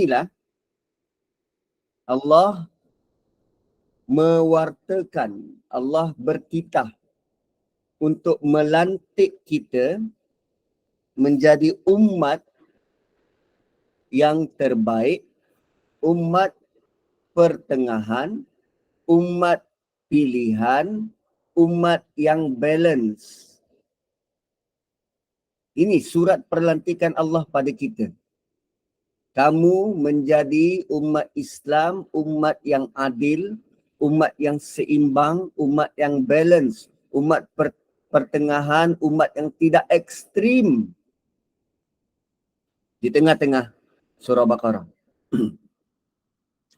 inilah Allah mewartakan, Allah bertitah untuk melantik kita menjadi umat yang terbaik, umat pertengahan, umat pilihan, umat yang balance. Ini surat perlantikan Allah pada kita. Kamu menjadi umat Islam, umat yang adil, umat yang seimbang, umat yang balance, umat pertengahan, umat yang tidak ekstrim. Di tengah-tengah surah Baqarah.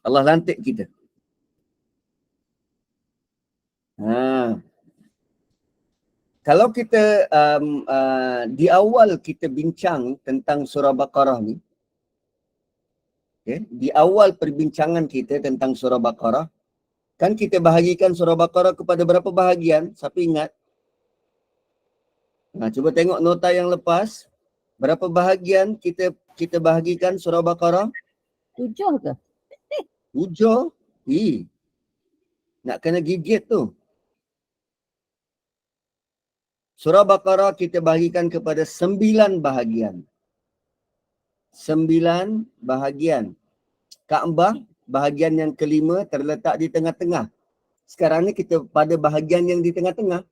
Allah lantik kita. Kalau kita di awal kita bincang tentang surah Baqarah ni, okay, di awal perbincangan kita tentang surah Baqarah, kan kita bahagikan surah Baqarah kepada berapa bahagian? Siapa ingat? Cuba tengok nota yang lepas. Berapa bahagian kita bahagikan surah Baqarah? 7 ke? 7? Nak kena gigit tu. Surah Baqarah kita bahagikan kepada 9 bahagian. 9 bahagian. Kaabah, bahagian yang kelima terletak di tengah-tengah. Sekarang ni kita pada bahagian yang di tengah-tengah.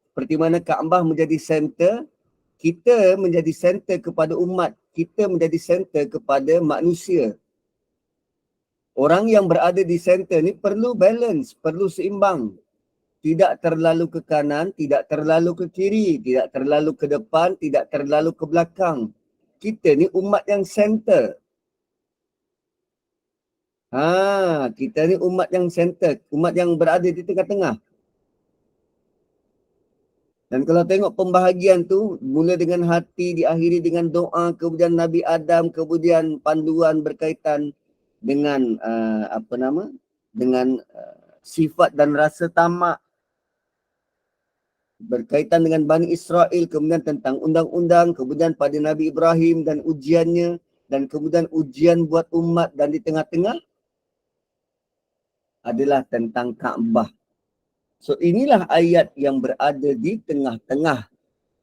Seperti mana Kaabah menjadi center, kita menjadi center kepada umat. Kita menjadi center kepada manusia. Orang yang berada di center ni perlu balance, perlu seimbang. Tidak terlalu ke kanan, tidak terlalu ke kiri, tidak terlalu ke depan, tidak terlalu ke belakang. Kita ni umat yang center. Kita ni umat yang center, umat yang berada di tengah-tengah. Dan kalau tengok pembahagian tu, mula dengan hati, diakhiri dengan doa, kemudian Nabi Adam, kemudian panduan berkaitan dengan dengan sifat dan rasa tamak, berkaitan dengan Bani Israel, kemudian tentang undang-undang, kemudian pada Nabi Ibrahim dan ujiannya, dan kemudian ujian buat umat, dan di tengah-tengah adalah tentang Kaabah. So inilah ayat yang berada di tengah-tengah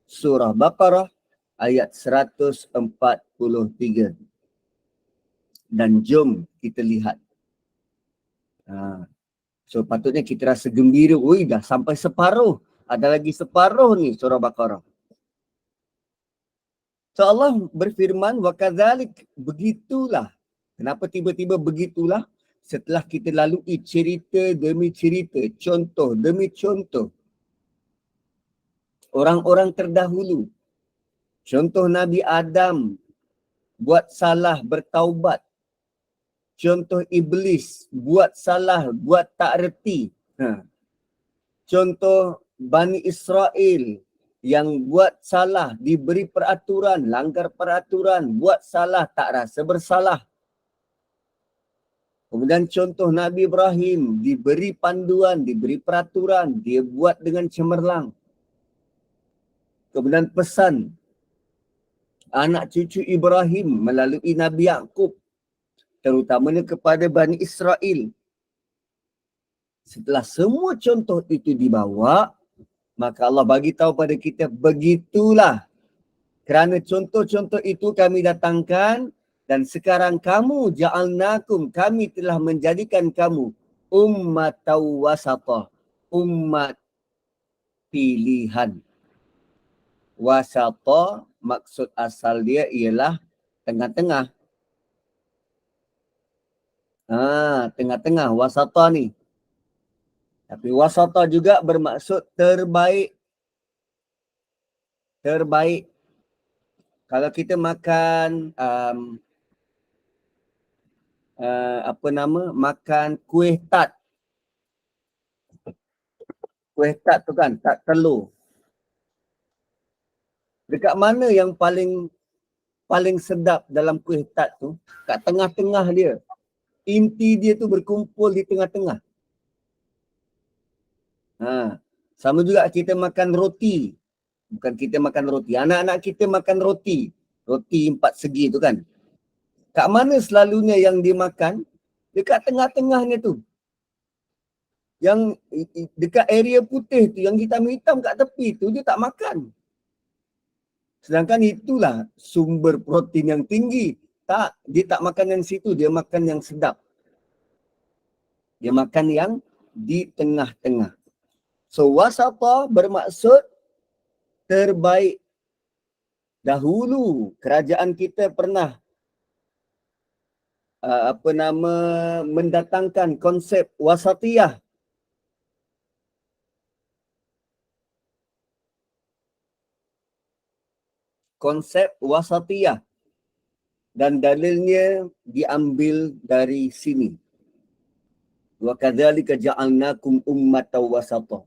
surah Baqarah ayat 143. Dan jom kita lihat. So patutnya kita rasa gembira, dah sampai separuh. Ada lagi separuh ni surah Baqarah. So Allah berfirman, wa kadzalik, begitulah. Kenapa tiba-tiba begitulah? Setelah kita lalui cerita demi cerita, contoh demi contoh. Orang-orang terdahulu. Contoh Nabi Adam buat salah, bertaubat. Contoh Iblis buat salah, buat tak reti. Contoh Bani Israel yang buat salah, diberi peraturan, langgar peraturan, buat salah, tak rasa bersalah. Kemudian contoh Nabi Ibrahim, diberi panduan, diberi peraturan, dia buat dengan cemerlang. Kemudian pesan anak cucu Ibrahim melalui Nabi Yaqub, terutamanya kepada Bani Israel. Setelah semua contoh itu dibawa, maka Allah bagi tahu pada kita, begitulah. Kerana contoh-contoh itu kami datangkan, dan sekarang kamu ja'alnakum, kami telah menjadikan kamu ummatan wasatah, umat pilihan. Wasatah maksud asal dia ialah tengah-tengah. Tengah-tengah wasatah ni. Tapi wasatah juga bermaksud terbaik. Terbaik. Kalau kita makan makan kuih tart. Kuih tart tu kan, tart telur. Dekat mana yang paling sedap dalam kuih tart tu? Kat tengah-tengah dia. Inti dia tu berkumpul di tengah-tengah. Sama juga kita makan roti. Bukan kita makan roti. Anak-anak kita makan roti. Roti 4 segi tu kan. Kat mana selalunya yang dia makan? Dekat tengah-tengahnya tu. Yang dekat area putih tu, yang hitam-hitam kat tepi tu, dia tak makan. Sedangkan itulah sumber protein yang tinggi. Tak, dia tak makan yang situ, dia makan yang sedap. Dia makan yang di tengah-tengah. So wasata bermaksud terbaik. Dahulu kerajaan kita pernah mendatangkan konsep wasatiyah. Konsep wasatiyah. Dan dalilnya diambil dari sini. Wa kadzalika ja'alnakum ummatan wasata.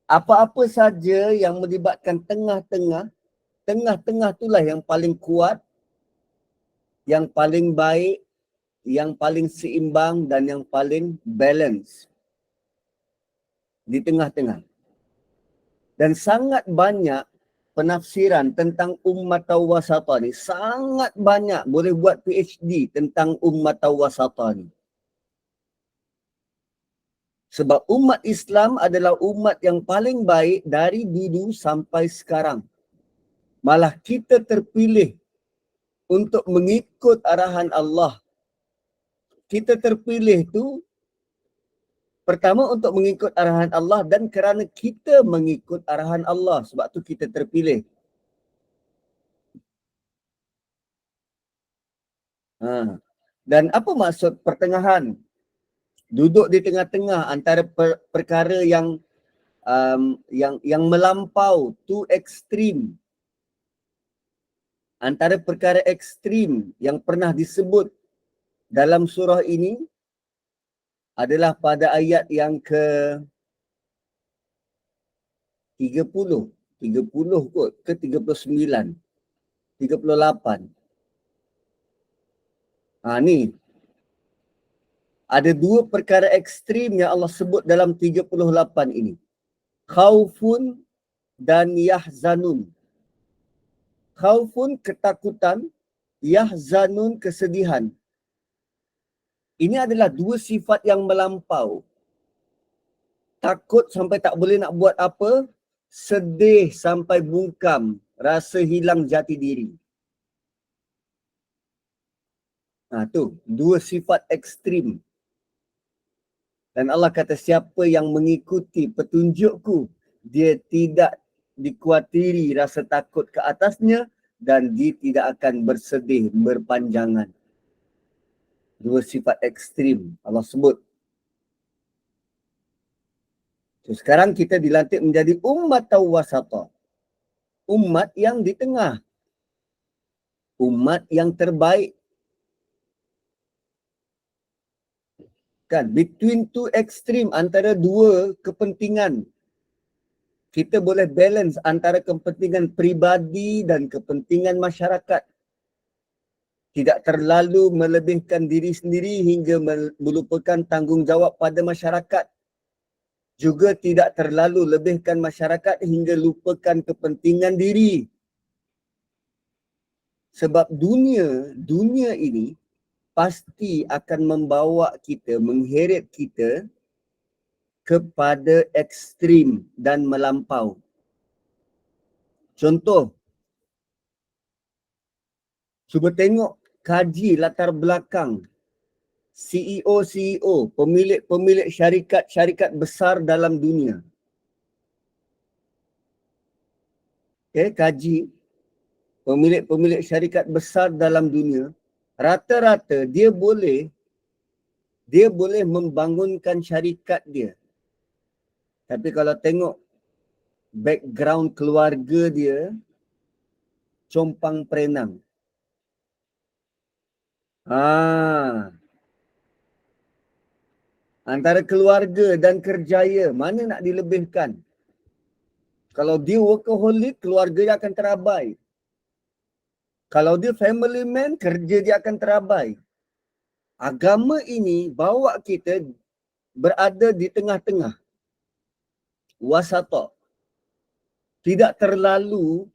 Apa-apa saja yang melibatkan tengah-tengah, tengah-tengah itulah yang paling kuat, yang paling baik, yang paling seimbang dan yang paling balance. Di tengah-tengah. Dan sangat banyak penafsiran tentang ummatan wasata ni. Sangat banyak. Boleh buat PhD tentang ummatan wasata ni. Sebab umat Islam adalah umat yang paling baik dari dulu sampai sekarang. Malah kita terpilih untuk mengikut arahan Allah. Kita terpilih tu pertama untuk mengikut arahan Allah dan kerana kita mengikut arahan Allah. Sebab tu kita terpilih. Dan apa maksud pertengahan? Duduk di tengah-tengah antara perkara yang melampau, too extreme. Antara perkara ekstrim yang pernah disebut dalam surah ini adalah pada ayat yang ke 30 kot ke 39, 38. Ni ada dua perkara ekstrim yang Allah sebut dalam 38 ini. Khaufun dan yahzanun. Khaufun ketakutan, yahzanun kesedihan. Ini adalah dua sifat yang melampau. Takut sampai tak boleh nak buat apa, sedih sampai bungkam, rasa hilang jati diri. Tu, dua sifat ekstrim. Dan Allah kata siapa yang mengikuti petunjukku, dia tidak dikuatiri rasa takut ke atasnya dan dia tidak akan bersedih berpanjangan. Dua sifat ekstrim Allah sebut. So, sekarang kita dilantik menjadi umat wasata. Umat yang di tengah. Umat yang terbaik. Kan, between two extreme, antara dua kepentingan. Kita boleh balance antara kepentingan peribadi dan kepentingan masyarakat. Tidak terlalu melebihkan diri sendiri hingga melupakan tanggungjawab pada masyarakat. Juga tidak terlalu lebihkan masyarakat hingga lupakan kepentingan diri. Sebab dunia ini pasti akan membawa kita, mengheret kita kepada ekstrim dan melampau. Contoh, cuba tengok, kaji latar belakang CEO, pemilik syarikat besar dalam dunia. Okay, kaji pemilik syarikat besar dalam dunia, rata-rata dia boleh membangunkan syarikat dia. Tapi kalau tengok background keluarga dia, compang perenang. Antara keluarga dan kerjaya, mana nak dilebihkan? Kalau dia workaholic, keluarga dia akan terabai. Kalau dia family man, kerja dia akan terabai. Agama ini bawa kita berada di tengah-tengah. Wasata. Tidak terlalu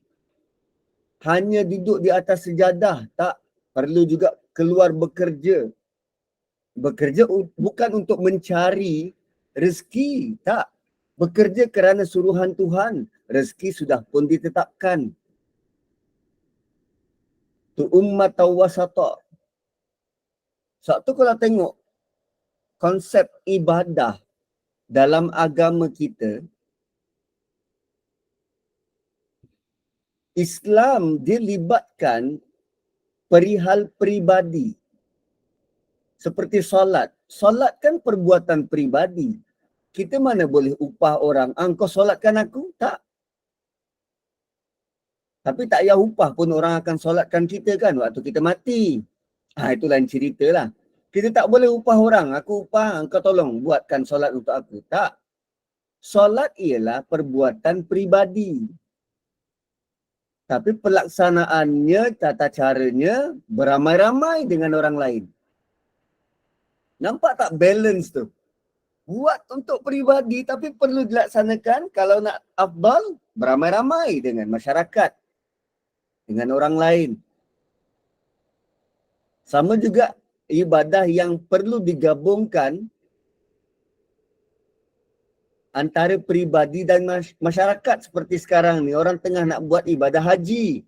hanya duduk di atas sejadah. Tak. Perlu juga keluar bekerja. Bekerja bukan untuk mencari rezeki, tak. Bekerja kerana suruhan Tuhan. Rezeki sudah pun ditetapkan. Tu ummat wasata. Satu kalau tengok konsep ibadah dalam agama kita, Islam dia libatkan perihal peribadi. Seperti solat. Solat kan perbuatan peribadi. Kita mana boleh upah orang, kau solatkan aku? Tak. Tapi tak payah upah pun orang akan solatkan kita kan waktu kita mati. Itu lain cerita lah. Kita tak boleh upah orang, aku upah, kau tolong buatkan solat untuk aku. Tak. Solat ialah perbuatan peribadi. Tapi pelaksanaannya, tata caranya beramai-ramai dengan orang lain. Nampak tak balance tu? Buat untuk peribadi tapi perlu dilaksanakan kalau nak afdal beramai-ramai dengan masyarakat, dengan orang lain. Sama juga ibadah yang perlu digabungkan antara peribadi dan masyarakat seperti sekarang ni. Orang tengah nak buat ibadah haji.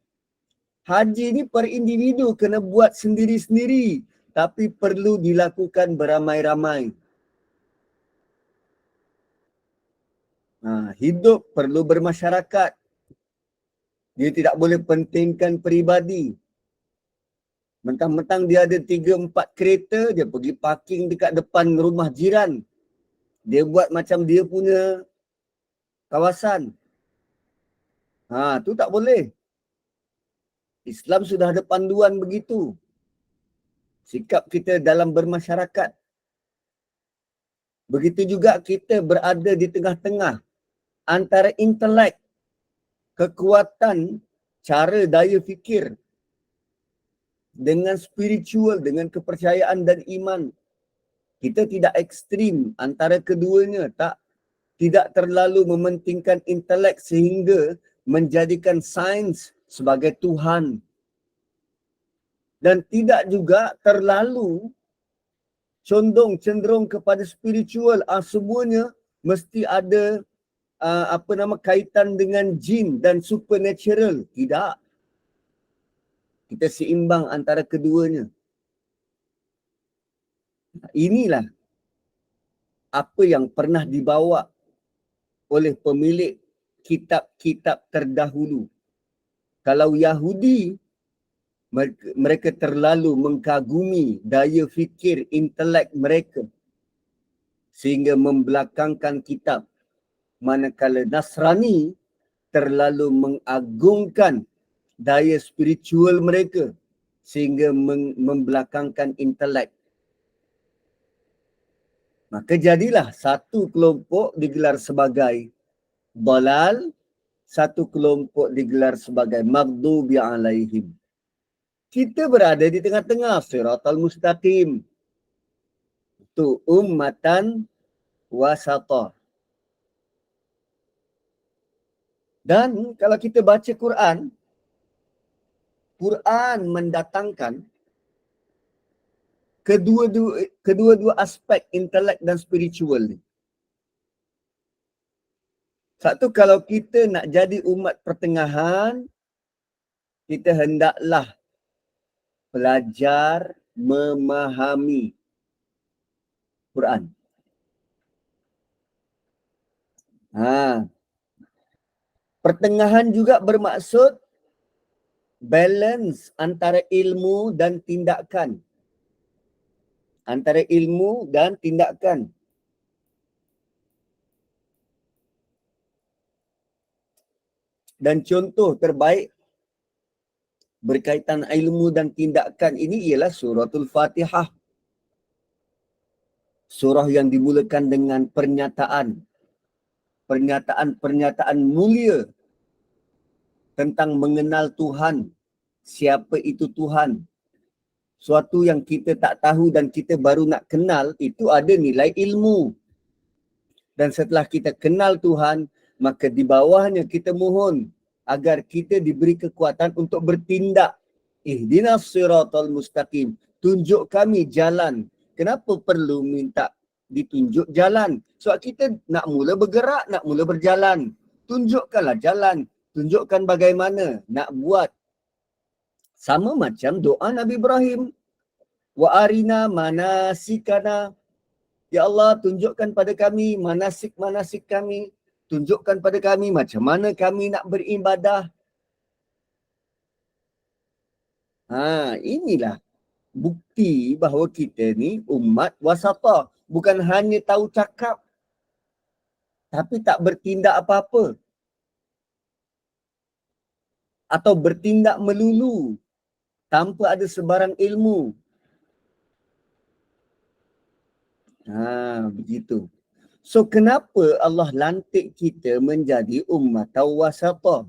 Haji ni per individu kena buat sendiri-sendiri tapi perlu dilakukan beramai-ramai. Hidup perlu bermasyarakat. Dia tidak boleh pentingkan peribadi. Mentang-mentang dia ada 3-4 kereta, dia pergi parking dekat depan rumah jiran. Dia buat macam dia punya kawasan. Tu tak boleh. Islam sudah ada panduan begitu. Sikap kita dalam bermasyarakat. Begitu juga kita berada di tengah-tengah antara intelek, kekuatan, cara daya fikir dengan spiritual, dengan kepercayaan dan iman. Kita tidak ekstrim antara keduanya, tak. Tidak terlalu mementingkan intelek sehingga menjadikan sains sebagai Tuhan. Dan tidak juga terlalu cenderung kepada spiritual. Semuanya mesti ada kaitan dengan jin dan supernatural. Tidak. Kita seimbang antara keduanya. Inilah apa yang pernah dibawa oleh pemilik kitab-kitab terdahulu. Kalau Yahudi, mereka terlalu mengkagumi daya fikir, intelek mereka sehingga membelakangkan kitab. Manakala Nasrani terlalu mengagungkan daya spiritual mereka sehingga membelakangkan intelek. Maka jadilah satu kelompok digelar sebagai dalal, satu kelompok digelar sebagai maghdubi alaihim. Kita berada di tengah-tengah, siratal mustaqim. Itu ummatan wasata. Dan kalau kita baca Quran, Quran mendatangkan kedua-dua aspek intelek dan spiritual ni. Satu, kalau kita nak jadi umat pertengahan, kita hendaklah belajar memahami Quran. Pertengahan juga bermaksud balance antara ilmu dan tindakan. Antara ilmu dan tindakan. Dan contoh terbaik berkaitan ilmu dan tindakan ini ialah suratul Fatihah. Surah yang dimulakan dengan pernyataan mulia tentang mengenal Tuhan. Siapa itu Tuhan? Suatu yang kita tak tahu dan kita baru nak kenal, itu ada nilai ilmu. Dan setelah kita kenal Tuhan, maka di bawahnya kita mohon agar kita diberi kekuatan untuk bertindak. Ihdinas siratal mustaqim. tunjuk kami jalan. Kenapa perlu minta ditunjuk jalan? Sebab kita nak mula bergerak, nak mula berjalan. Tunjukkanlah jalan. Tunjukkan bagaimana nak buat. Sama macam doa Nabi Ibrahim. Wa arina manasikana. Ya Allah, tunjukkan pada kami manasik-manasik kami. Tunjukkan pada kami macam mana kami nak beribadah. Inilah bukti bahawa kita ni umat wasatah. Bukan hanya tahu cakap, tapi tak bertindak apa-apa. Atau bertindak melulu tanpa ada sebarang ilmu. Begitu. So kenapa Allah lantik kita menjadi umat wasatah?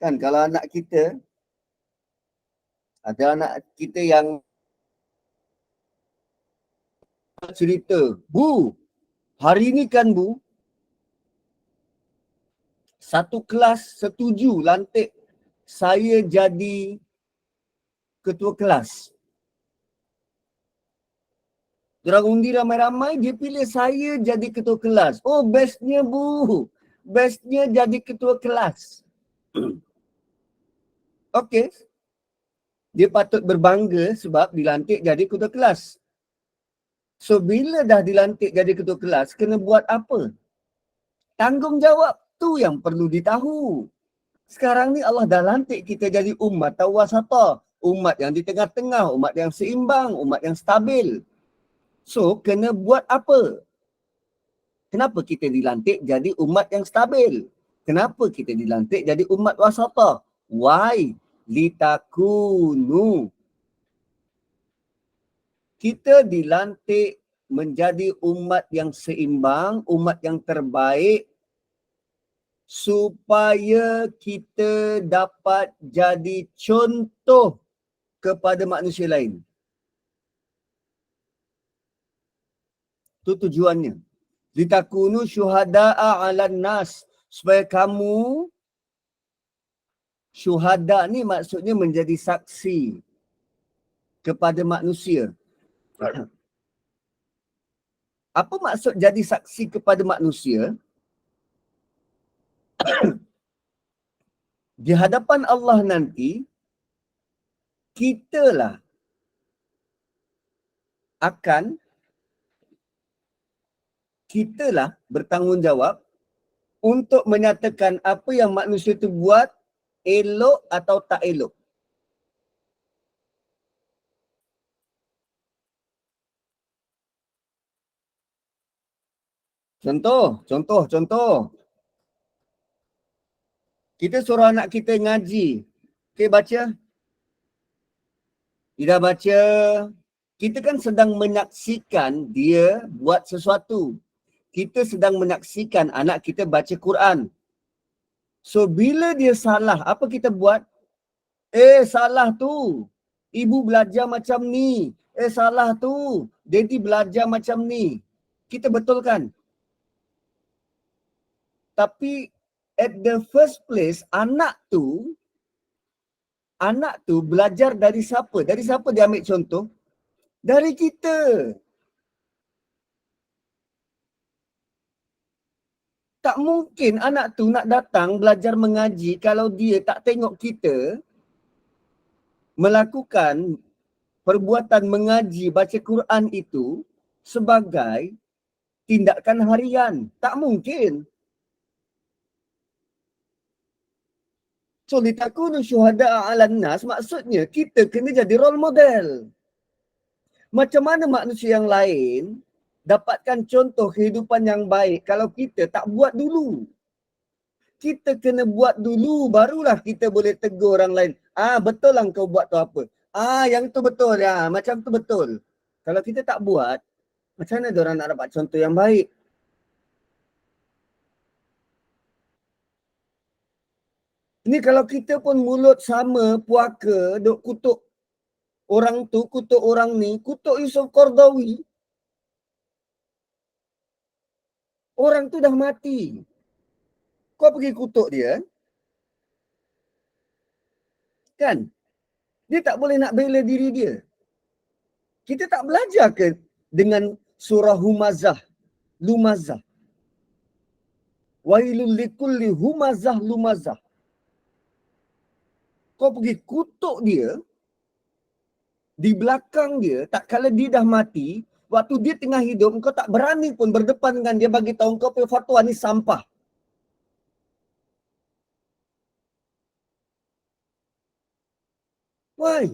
Kan kalau anak kita, ada anak kita yang cerita, Bu, hari ni kan Bu, satu kelas setuju lantik saya jadi ketua kelas. Diorang undi ramai-ramai, dia pilih saya jadi ketua kelas. Oh, bestnya Bu. Bestnya jadi ketua kelas. Okey. Dia patut berbangga sebab dilantik jadi ketua kelas. So, bila dah dilantik jadi ketua kelas, kena buat apa? Tanggungjawab tu yang perlu ditahu. Sekarang ni Allah dah lantik kita jadi umat wasatah. Umat yang di tengah-tengah, umat yang seimbang, umat yang stabil. So, kena buat apa? Kenapa kita dilantik jadi umat yang stabil? Kenapa kita dilantik jadi umat wasatah? Why? Litakunu. Kita dilantik menjadi umat yang seimbang, umat yang terbaik, supaya kita dapat jadi contoh kepada manusia lain. Itu tujuannya. Litakunu syuhada'a 'alan nas, supaya kamu, syuhada ni maksudnya menjadi saksi kepada manusia. Apa maksud jadi saksi kepada manusia? Di hadapan Allah nanti, kitalah bertanggungjawab untuk menyatakan apa yang manusia itu buat elok atau tak elok. Contoh. Kita suruh anak kita ngaji. Okey, baca. Dia dah baca. Kita kan sedang menyaksikan dia buat sesuatu. Kita sedang menyaksikan anak kita baca Quran. So, bila dia salah, apa kita buat? Salah tu. Ibu belajar macam ni. Salah tu. Daddy belajar macam ni. Kita betulkan. Tapi at the first place, anak tu belajar dari siapa? Dari siapa dia ambil contoh? Dari kita. Tak mungkin anak tu nak datang belajar mengaji kalau dia tak tengok kita melakukan perbuatan mengaji, baca Quran itu sebagai tindakan harian. Tak mungkin. So, litakunu syuhada'a 'alan nas, maksudnya kita kena jadi role model. Macam mana manusia yang lain dapatkan contoh kehidupan yang baik kalau kita tak buat dulu? Kita kena buat dulu, barulah kita boleh tegur orang lain. Betul lah kau buat tu apa. Yang tu betul ya, macam tu betul. Kalau kita tak buat, macam mana diorang nak dapat contoh yang baik? Ini kalau kita pun mulut sama, puaka, duk kutuk orang tu, kutuk orang ni, kutuk Yusuf Qardawi. Orang tu dah mati. Kau pergi kutuk dia. Kan? Dia tak boleh nak bela diri dia. Kita tak belajar ke dengan surah Humazah, Lumazah. Wailul likulli humazah lumazah. Kau pergi kutuk dia, di belakang dia, tak kala dia dah mati, waktu dia tengah hidup, kau tak berani pun berdepan dengan dia bagi tahu kau punya fatwa ni sampah. Why?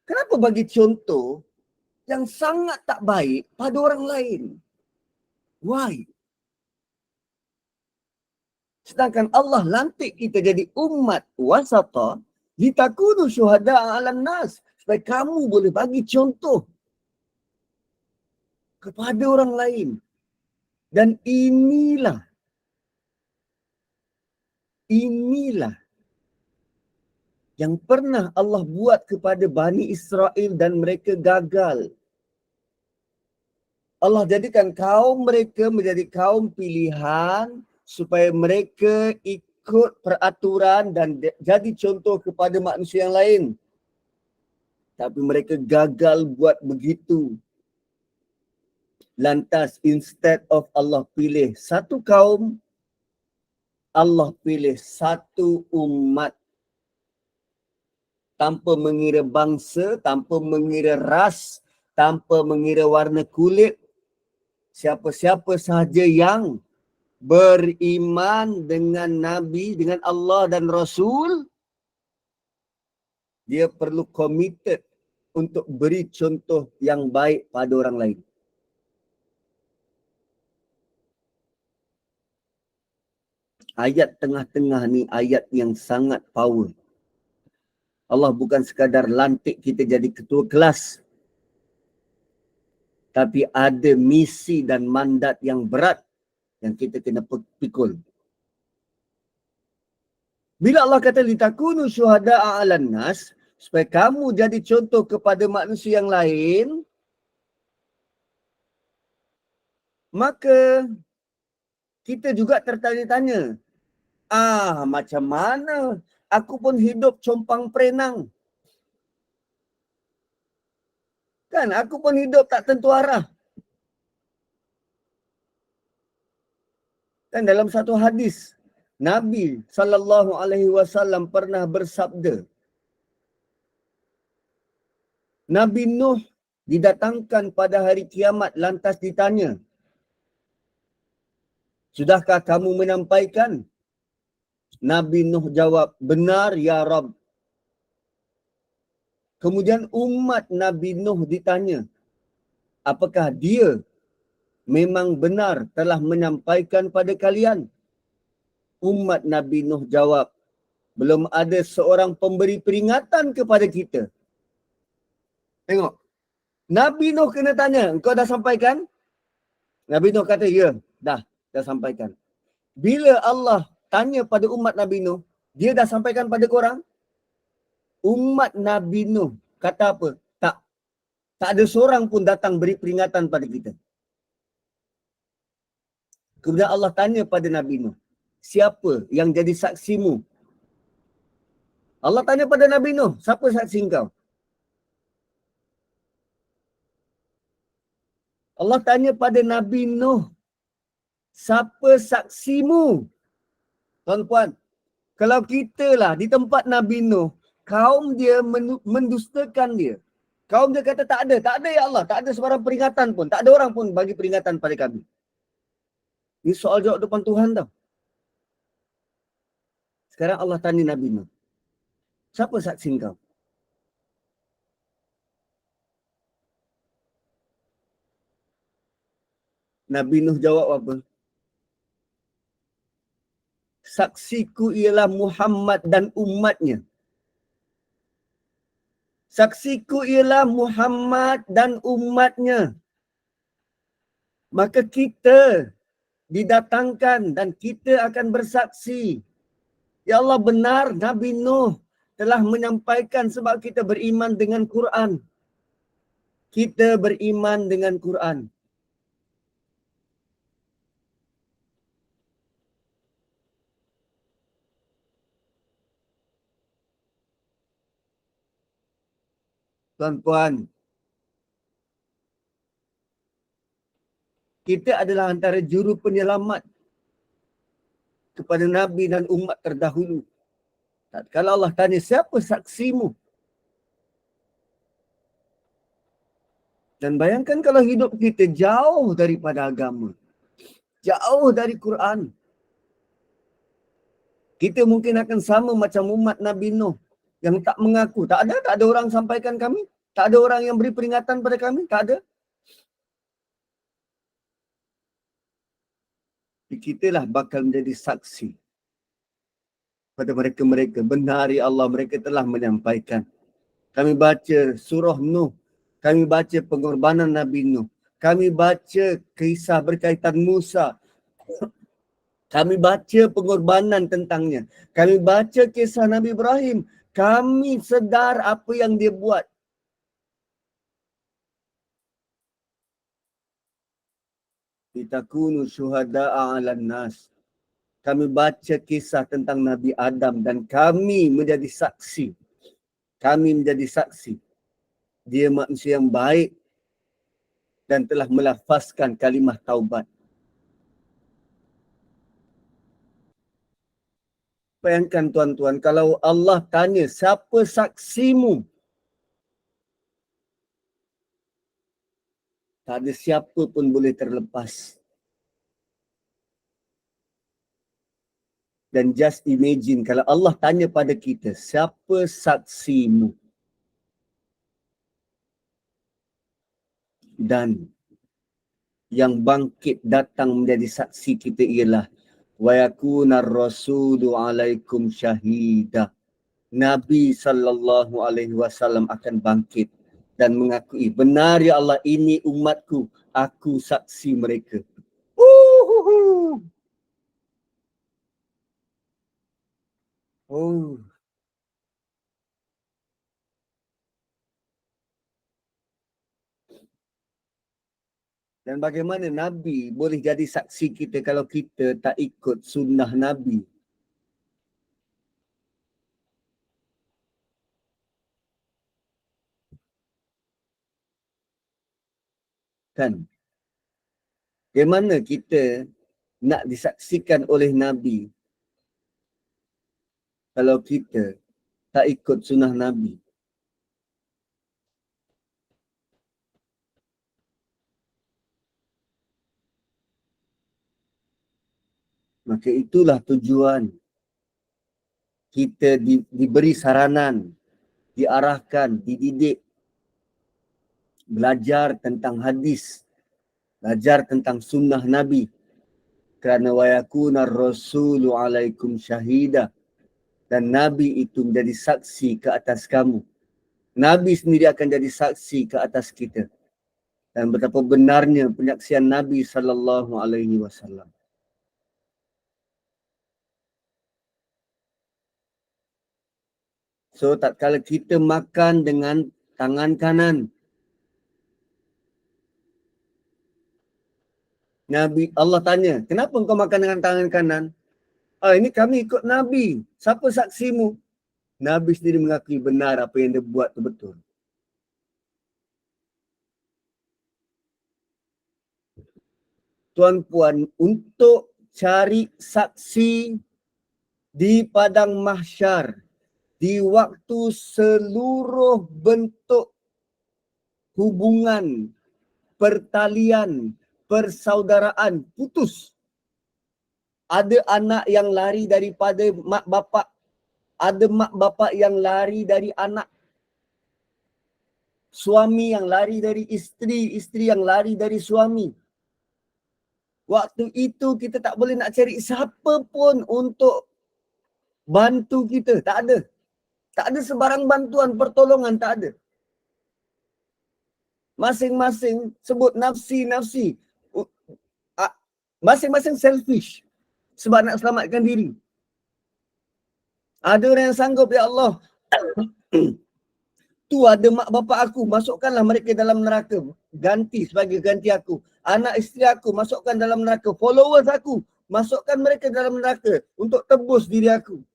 Kenapa bagi contoh yang sangat tak baik pada orang lain? Why? Sedangkan Allah lantik kita jadi umat wasata, litakunu syuhada'a 'alan nas, supaya kamu boleh bagi contoh kepada orang lain. Dan inilah yang pernah Allah buat kepada Bani Israel dan mereka gagal. Allah jadikan kaum mereka menjadi kaum pilihan supaya mereka ikut peraturan dan jadi contoh kepada manusia yang lain. Tapi mereka gagal buat begitu. Lantas instead of Allah pilih satu kaum, Allah pilih satu umat. Tanpa mengira bangsa, tanpa mengira ras, tanpa mengira warna kulit, siapa-siapa sahaja yang beriman dengan Nabi, dengan Allah dan Rasul, dia perlu committed untuk beri contoh yang baik pada orang lain. Ayat tengah-tengah ni ayat yang sangat power. Allah bukan sekadar lantik kita jadi ketua kelas, tapi ada misi dan mandat yang berat yang kita kena pikul. Bila Allah kata litakunu syuhada'a 'alan nas, supaya kamu jadi contoh kepada manusia yang lain, maka kita juga tertanya-tanya, macam mana aku pun hidup compang perenang? Kan aku pun hidup tak tentu arah. Kan dalam satu hadis, Nabi SAW pernah bersabda, Nabi Nuh didatangkan pada hari kiamat lantas ditanya, sudahkah kamu menyampaikan? Nabi Nuh jawab, benar ya Rabb. Kemudian umat Nabi Nuh ditanya, apakah dia memang benar telah menyampaikan pada kalian? Umat Nabi Nuh jawab, belum ada seorang pemberi peringatan kepada kita. Tengok, Nabi Nuh kena tanya, engkau dah sampaikan? Nabi Nuh kata, ya, dah sampaikan. Bila Allah tanya pada umat Nabi Nuh, dia dah sampaikan pada korang? Umat Nabi Nuh kata apa? Tak ada seorang pun datang beri peringatan pada kita. Kemudian Allah tanya pada Nabi Nuh, siapa yang jadi saksimu? Allah tanya pada Nabi Nuh, siapa saksi engkau? Allah tanya pada Nabi Nuh, siapa saksimu? Tuan-tuan, kalau kita lah di tempat Nabi Nuh, kaum dia mendustakan dia. Kaum dia kata tak ada ya Allah, tak ada sebarang peringatan pun, tak ada orang pun bagi peringatan pada kami. Ini soal jawab depan Tuhan tau. Sekarang Allah tanya Nabi Nuh, siapa saksi engkau? Nabi Nuh jawab apa? Saksiku ialah Muhammad dan umatnya. Saksiku ialah Muhammad dan umatnya. Maka kita didatangkan dan kita akan bersaksi. Ya Allah, benar Nabi Nuh telah menyampaikan sebab kita beriman dengan Quran. Kita beriman dengan Quran. Tuan-puan, kita adalah antara juru penyelamat kepada Nabi dan umat terdahulu. Kalau Allah tanya, siapa saksimu? Dan bayangkan kalau hidup kita jauh daripada agama, jauh dari Quran, kita mungkin akan sama macam umat Nabi Nuh yang tak mengaku. Tak ada orang sampaikan kami. Tak ada orang yang beri peringatan pada kami. Tak ada. Kita lah bakal menjadi saksi pada mereka-mereka. Benar ya Allah, mereka telah menyampaikan. Kami baca surah Nuh. Kami baca pengorbanan Nabi Nuh. Kami baca kisah berkaitan Musa. Kami baca pengorbanan tentangnya. Kami baca kisah Nabi Ibrahim. Kami sedar apa yang dia buat. Litakunu syuhada'a 'alan nas. Kami baca kisah tentang Nabi Adam dan kami menjadi saksi. Kami menjadi saksi. Dia manusia yang baik dan telah melafazkan kalimah taubat. Bayangkan tuan-tuan, kalau Allah tanya, siapa saksimu? Tak ada siapa pun boleh terlepas. Dan just imagine kalau Allah tanya pada kita, siapa saksimu? Dan yang bangkit datang menjadi saksi kita ialah wa yakunar rasulu alaikum syahida. Nabi sallallahu alaihi wasallam akan bangkit dan mengakui, benar ya Allah, ini umatku, aku saksi mereka. Oh. Dan bagaimana Nabi boleh jadi saksi kita kalau kita tak ikut sunnah Nabi? Kan? Bagaimana kita nak disaksikan oleh Nabi kalau kita tak ikut sunnah Nabi? Maka itulah tujuan kita diberi saranan, diarahkan, dididik, belajar tentang hadis, belajar tentang sunnah Nabi. Kerana wa yakunar rasulu alaikum syahida. Dan Nabi itu menjadi saksi ke atas kamu. Nabi sendiri akan jadi saksi ke atas kita. Dan betapa benarnya penyaksian Nabi sallallahu alaihi wasallam. So tatkala kita makan dengan tangan kanan, Nabi Allah tanya, kenapa engkau makan dengan tangan kanan? Ini kami ikut Nabi. Siapa saksimu? Nabi sendiri mengakui benar apa yang dia buat itu betul. Tuan-puan, untuk cari saksi di padang mahsyar, di waktu seluruh bentuk hubungan, pertalian, persaudaraan putus. Ada anak yang lari daripada mak bapak. Ada mak bapak yang lari dari anak. Suami yang lari dari isteri, isteri yang lari dari suami. Waktu itu kita tak boleh nak cari siapa pun untuk bantu kita. Tak ada. Tak ada sebarang bantuan, pertolongan, tak ada. Masing-masing sebut nafsi-nafsi. Masing-masing selfish. Sebab nak selamatkan diri. Ada orang yang sanggup, ya Allah, tu ada mak bapak aku, masukkanlah mereka dalam neraka. Ganti sebagai ganti aku. Anak isteri aku, masukkan dalam neraka. Followers aku, masukkan mereka dalam neraka untuk tebus diri aku.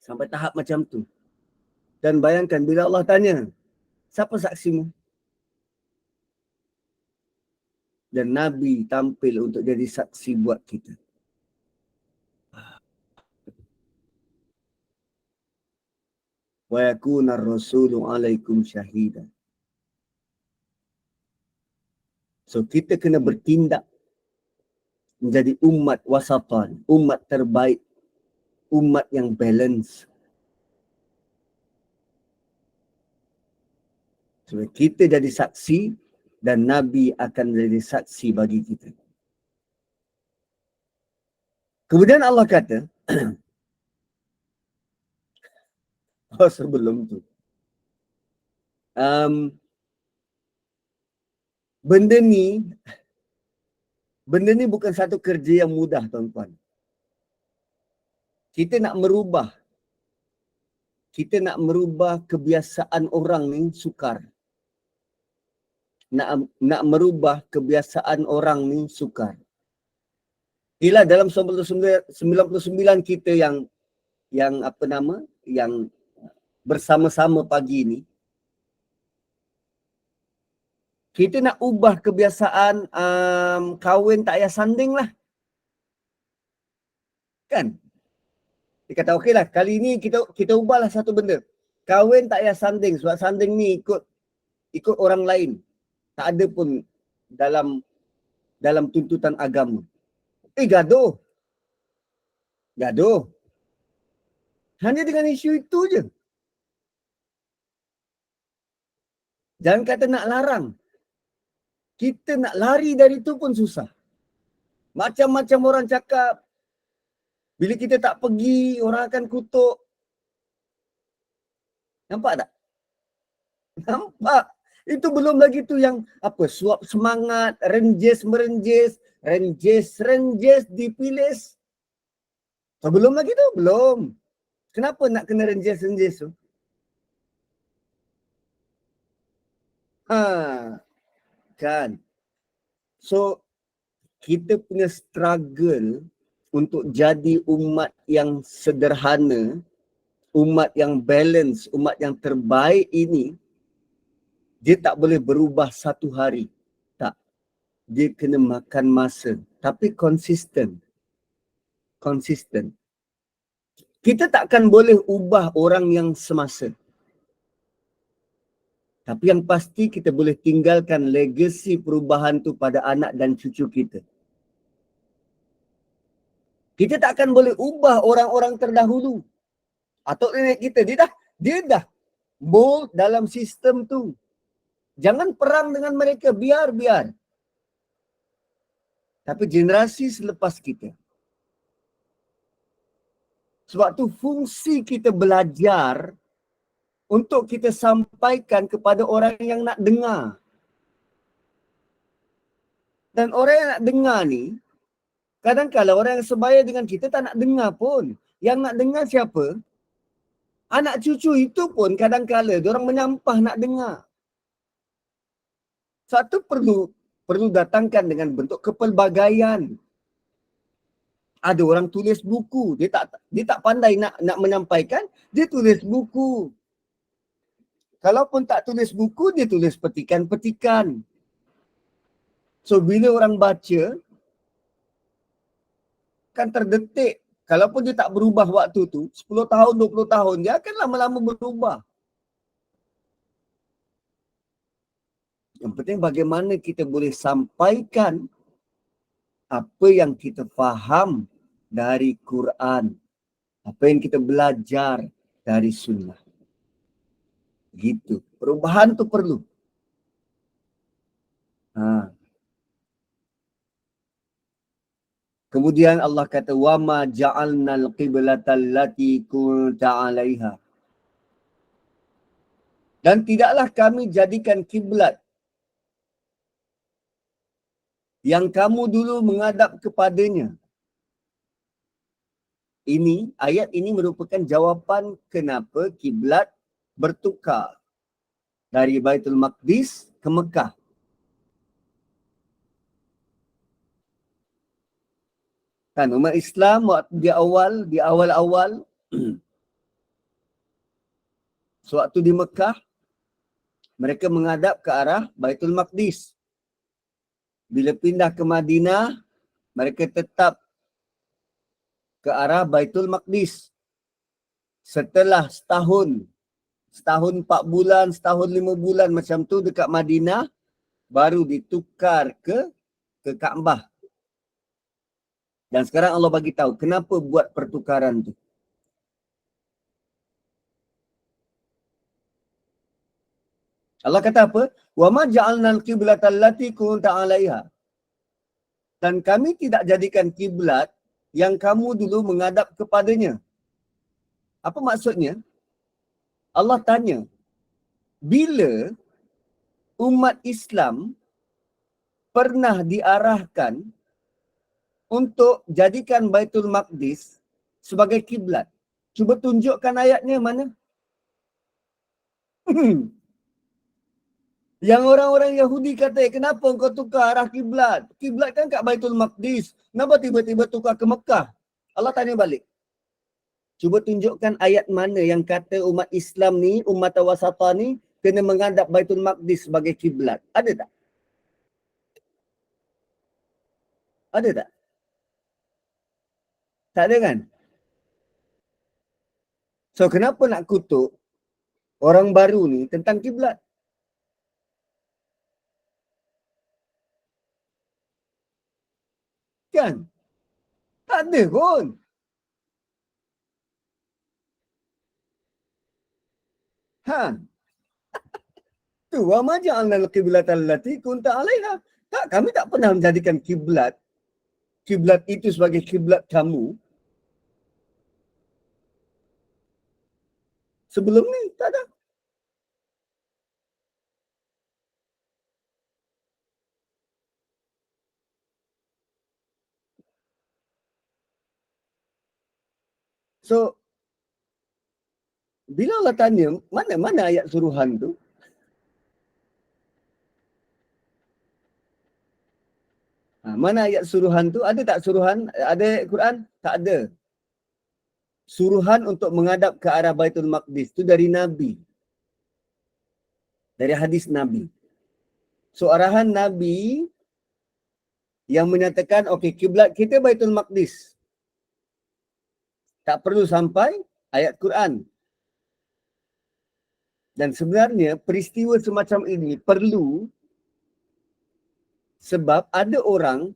Sampai tahap macam tu. Dan bayangkan bila Allah tanya, Siapa saksimu? Dan Nabi tampil untuk jadi saksi buat kita. Wa yakuna ar-rasulu 'alaikum syahida. So kita kena bertindak menjadi umat wasatan, umat terbaik, umat yang balance. So kita jadi saksi dan Nabi akan jadi saksi bagi kita. Kemudian Allah kata, sebelum tu, benda ni bukan satu kerja yang mudah, tuan-tuan. Kita nak merubah kebiasaan orang ni sukar. Nak merubah kebiasaan orang ni sukar. Ila dalam 99 kita yang bersama-sama pagi ni, kita nak ubah kebiasaan kahwin tak payah sanding lah. Kan? Dia kata okeylah, kali ni kita ubahlah satu benda. Kahwin tak payah sanding, sebab sanding ni ikut orang lain. Tak ada pun dalam tuntutan agama. Gaduh. Hanya dengan isu itu je. Jangan kata nak larang. Kita nak lari dari itu pun susah. Macam-macam orang cakap. Bila kita tak pergi, orang akan kutuk. Nampak tak? Nampak. Itu belum lagi tu yang suap semangat, renjes dipilih. So, belum lagi tu? Belum. Kenapa nak kena renjes tu? Kan. So, kita punya struggle untuk jadi umat yang sederhana, umat yang balance, umat yang terbaik ini, dia tak boleh berubah satu hari. Tak. Dia kena makan masa. Tapi konsisten. Kita takkan boleh ubah orang yang semasa. Tapi yang pasti kita boleh tinggalkan legasi perubahan tu pada anak dan cucu kita. Kita takkan boleh ubah orang-orang terdahulu. Atuk nenek kita, dia dah mold dalam sistem tu. Jangan perang dengan mereka, biar. Tapi generasi selepas kita. Sebab tu fungsi kita belajar untuk kita sampaikan kepada orang yang nak dengar. Dan orang yang nak dengar ni, kadang-kadang orang yang sebaya dengan kita tak nak dengar pun. Yang nak dengar siapa? Anak cucu itu pun kadang-kadang diorang menyampah nak dengar. Satu perlu datangkan dengan bentuk kepelbagaian. Ada orang tulis buku, dia tak pandai nak menyampaikan, dia tulis buku. Kalaupun tak tulis buku, dia tulis petikan-petikan. So bila orang baca, kan terdetik. Kalaupun dia tak berubah waktu tu, 10 tahun, 20 tahun, dia akan lama-lama berubah. Yang penting bagaimana kita boleh sampaikan apa yang kita faham dari Quran. Apa yang kita belajar dari sunnah. Gitu. Perubahan tu perlu. Kemudian Allah kata, وَمَا جَعَلْنَا الْقِبْلَةَ الَّتِي كُنْتَ عَلَيْهَا. Dan tidaklah kami jadikan kiblat yang kamu dulu menghadap kepadanya. Ayat ini merupakan jawapan kenapa kiblat bertukar dari Baitul Maqdis ke Mekah. Kan umat Islam waktu di awal-awal sewaktu di Mekah, mereka menghadap ke arah Baitul Maqdis. Bila pindah ke Madinah, mereka tetap ke arah Baitul Maqdis. Setelah setahun 4 bulan, setahun 5 bulan macam tu dekat Madinah, baru ditukar ke Kaabah. Dan sekarang Allah bagi tahu kenapa buat pertukaran tu. Allah kata apa? Wa ma ja'alnal qiblata allati kunta 'alaiha. Dan kami tidak jadikan kiblat yang kamu dulu menghadap kepadanya. Apa maksudnya? Allah tanya, bila umat Islam pernah diarahkan untuk jadikan Baitul Maqdis sebagai kiblat? Cuba tunjukkan ayatnya mana? Yang orang-orang Yahudi kata, kenapa kau tukar arah kiblat? Kiblat kan kat Baitul Maqdis. Kenapa tiba-tiba tukar ke Mekah? Allah tanya balik. Cuba tunjukkan ayat mana yang kata umat Islam ni, umat wasata ni, kena menghadap Baitul Maqdis sebagai kiblat. Ada tak? Ada tak? Tak ada kan? So, kenapa nak kutuk orang baru ni tentang kiblat? Kan? Tak ada pun. Ha. Tu wa ma ja'alna al-qiblata allati kunta 'alaiha. Tak, kami tak pernah menjadikan kiblat itu sebagai kiblat kamu. Sebelum ni tak ada. So, bila Allah tanya, mana ayat suruhan tu? Mana ayat suruhan tu? Ada tak suruhan? Ada Quran? Tak ada. Suruhan untuk menghadap ke arah Baitul Maqdis tu dari Nabi. Dari hadis Nabi. So, arahan Nabi yang menyatakan, okey, kiblat kita Baitul Maqdis. Tak perlu sampai ayat Quran. Dan sebenarnya peristiwa semacam ini perlu sebab ada orang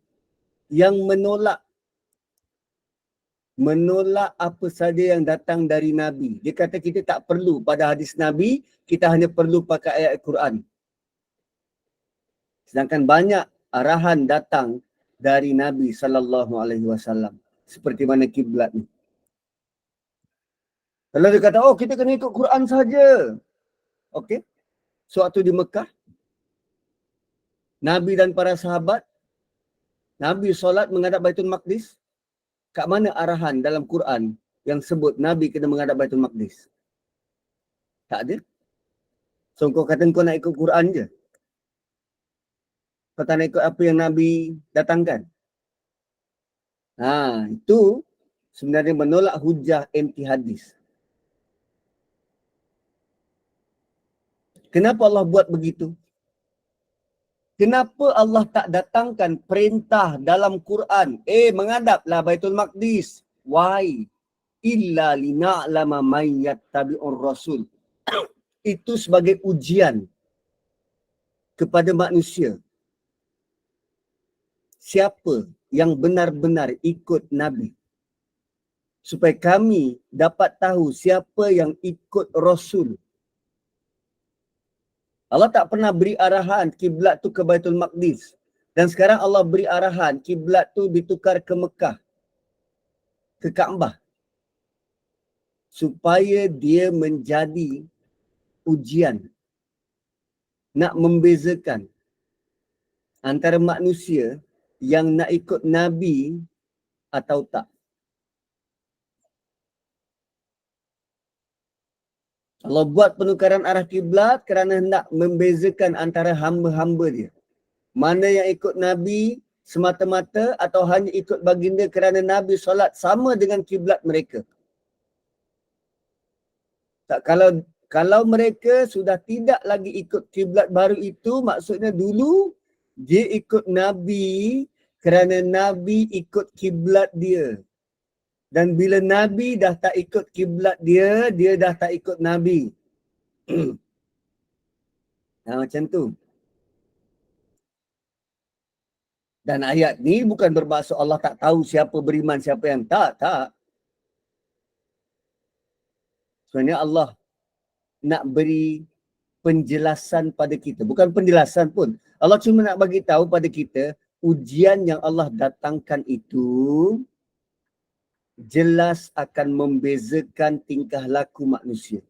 yang menolak apa saja yang datang dari Nabi. Dia kata kita tak perlu pada hadis Nabi, kita hanya perlu pakai ayat Quran. Sedangkan banyak arahan datang dari Nabi SAW. Seperti mana kiblat ni. Kalau dia kata, oh kita kena ikut Quran saja. Okey. So, waktu di Mekah, Nabi dan para sahabat, Nabi solat menghadap Baitul Maqdis. Kat mana arahan dalam Quran yang sebut Nabi kena menghadap Baitul Maqdis? Tak ada. So, kau kata kau nak ikut Quran je. Kau tak nak ikut apa yang Nabi datangkan. Itu sebenarnya menolak hujah anti hadis. Kenapa Allah buat begitu? Kenapa Allah tak datangkan perintah dalam Quran? Menghadaplah Baitul Maqdis. Why? Illa lina'lama man yattabi'ur rasul. Itu sebagai ujian kepada manusia. Siapa yang benar-benar ikut Nabi? Supaya kami dapat tahu siapa yang ikut Rasul. Allah tak pernah beri arahan kiblat tu ke Baitul Maqdis. Dan sekarang Allah beri arahan kiblat tu ditukar ke Mekah. Ke Kaabah. Supaya dia menjadi ujian. Nak membezakan antara manusia yang nak ikut Nabi atau tak. Allah buat penukaran arah kiblat kerana hendak membezakan antara hamba-hamba dia. Mana yang ikut Nabi semata-mata atau hanya ikut baginda kerana Nabi solat sama dengan kiblat mereka. Tak, Kalau mereka sudah tidak lagi ikut kiblat baru itu, maksudnya dulu dia ikut Nabi kerana Nabi ikut kiblat dia. Dan bila Nabi dah tak ikut kiblat dia, dia dah tak ikut Nabi. Macam tu. Dan ayat ni bukan bermaksud Allah tak tahu siapa beriman, siapa yang tak. Sebenarnya Allah nak beri penjelasan pada kita. Bukan penjelasan pun. Allah cuma nak bagi tahu pada kita, ujian yang Allah datangkan itu jelas akan membezakan tingkah laku manusia.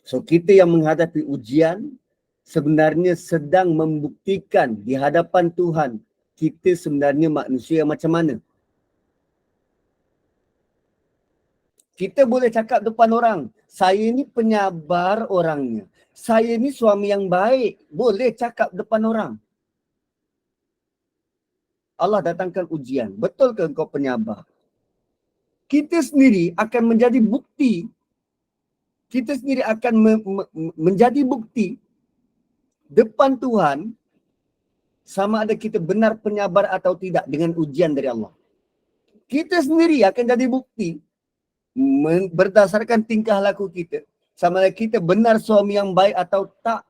So kita yang menghadapi ujian sebenarnya sedang membuktikan di hadapan Tuhan kita sebenarnya manusia yang macam mana. Kita boleh cakap depan orang, saya ni penyabar orangnya. Saya ni suami yang baik. Boleh cakap depan orang. Allah datangkan ujian. Betul ke engkau penyabar? Kita sendiri akan menjadi bukti. Kita sendiri akan menjadi bukti depan Tuhan sama ada kita benar penyabar atau tidak dengan ujian dari Allah. Kita sendiri akan jadi bukti berdasarkan tingkah laku kita sama ada kita benar suami yang baik atau tak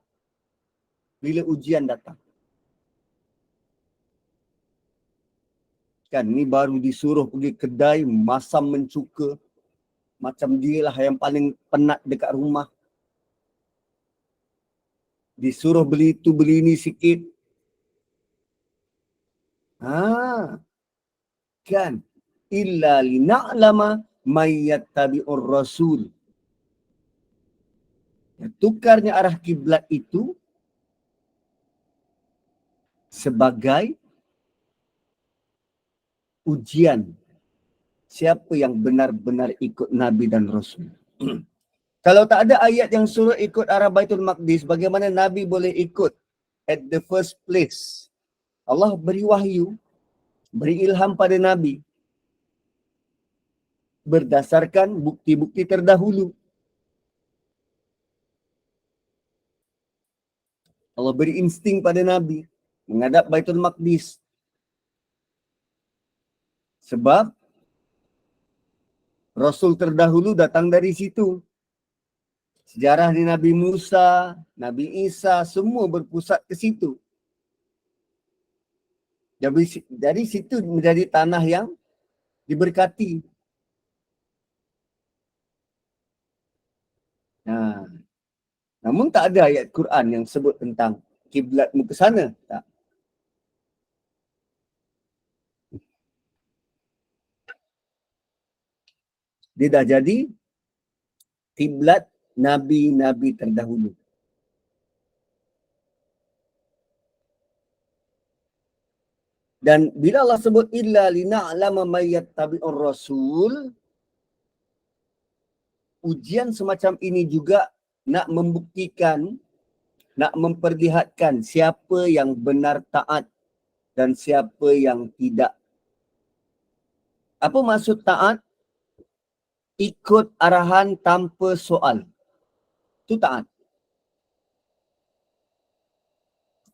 bila ujian datang. Kan ni baru disuruh pergi kedai masam mencuka. Macam dia lah yang paling penat dekat rumah. Disuruh beli tu beli ni sikit. Kan illa lina'lama may yattabi'ur rasul. Tukarnya arah kiblat itu sebagai ujian siapa yang benar-benar ikut Nabi dan Rasul. Kalau tak ada ayat yang suruh ikut arah Baitul Maqdis, bagaimana Nabi boleh ikut at the first place? Allah beri wahyu, beri ilham pada Nabi berdasarkan bukti-bukti terdahulu. Allah beri insting pada Nabi menghadap Baitul Maqdis. Sebab Rasul terdahulu datang dari situ. Sejarah di Nabi Musa, Nabi Isa, semua berpusat ke situ. Dari situ menjadi tanah yang diberkati. Namun tak ada ayat Quran yang sebut tentang kiblatmu ke sana. Tak. Dia dah jadi kiblat Nabi-Nabi terdahulu. Dan bila Allah sebut illa lina'lama may yattabi'ur rasul, ujian semacam ini juga nak membuktikan, nak memperlihatkan siapa yang benar taat dan siapa yang tidak. Apa maksud taat? Ikut arahan tanpa soal. Itu taat.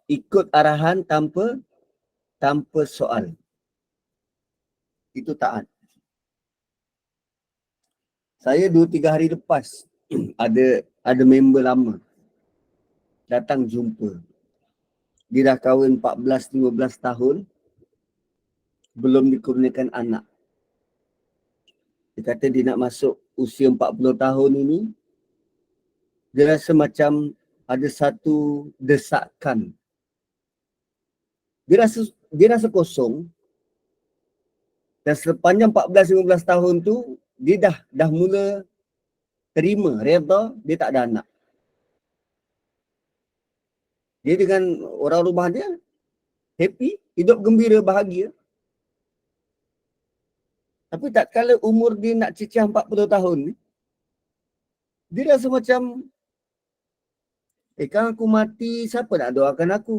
Ikut arahan tanpa soal. Itu taat. Saya 2-3 hari lepas ada member lama datang jumpa. Dia dah kahwin 14-15 tahun, belum dikurniakan anak. Dia kata dia nak masuk usia 40 tahun ini, dia rasa macam ada satu desakan. Dia rasa kosong. Dan sepanjang 14-15 tahun tu, dia dah mula terima, redha, dia tak ada anak. Dia dengan orang rumah dia, happy, hidup gembira, bahagia. Tapi tak kala umur dia nak cecah 40 tahun ni, dia rasa macam, kan aku mati, siapa nak doakan aku?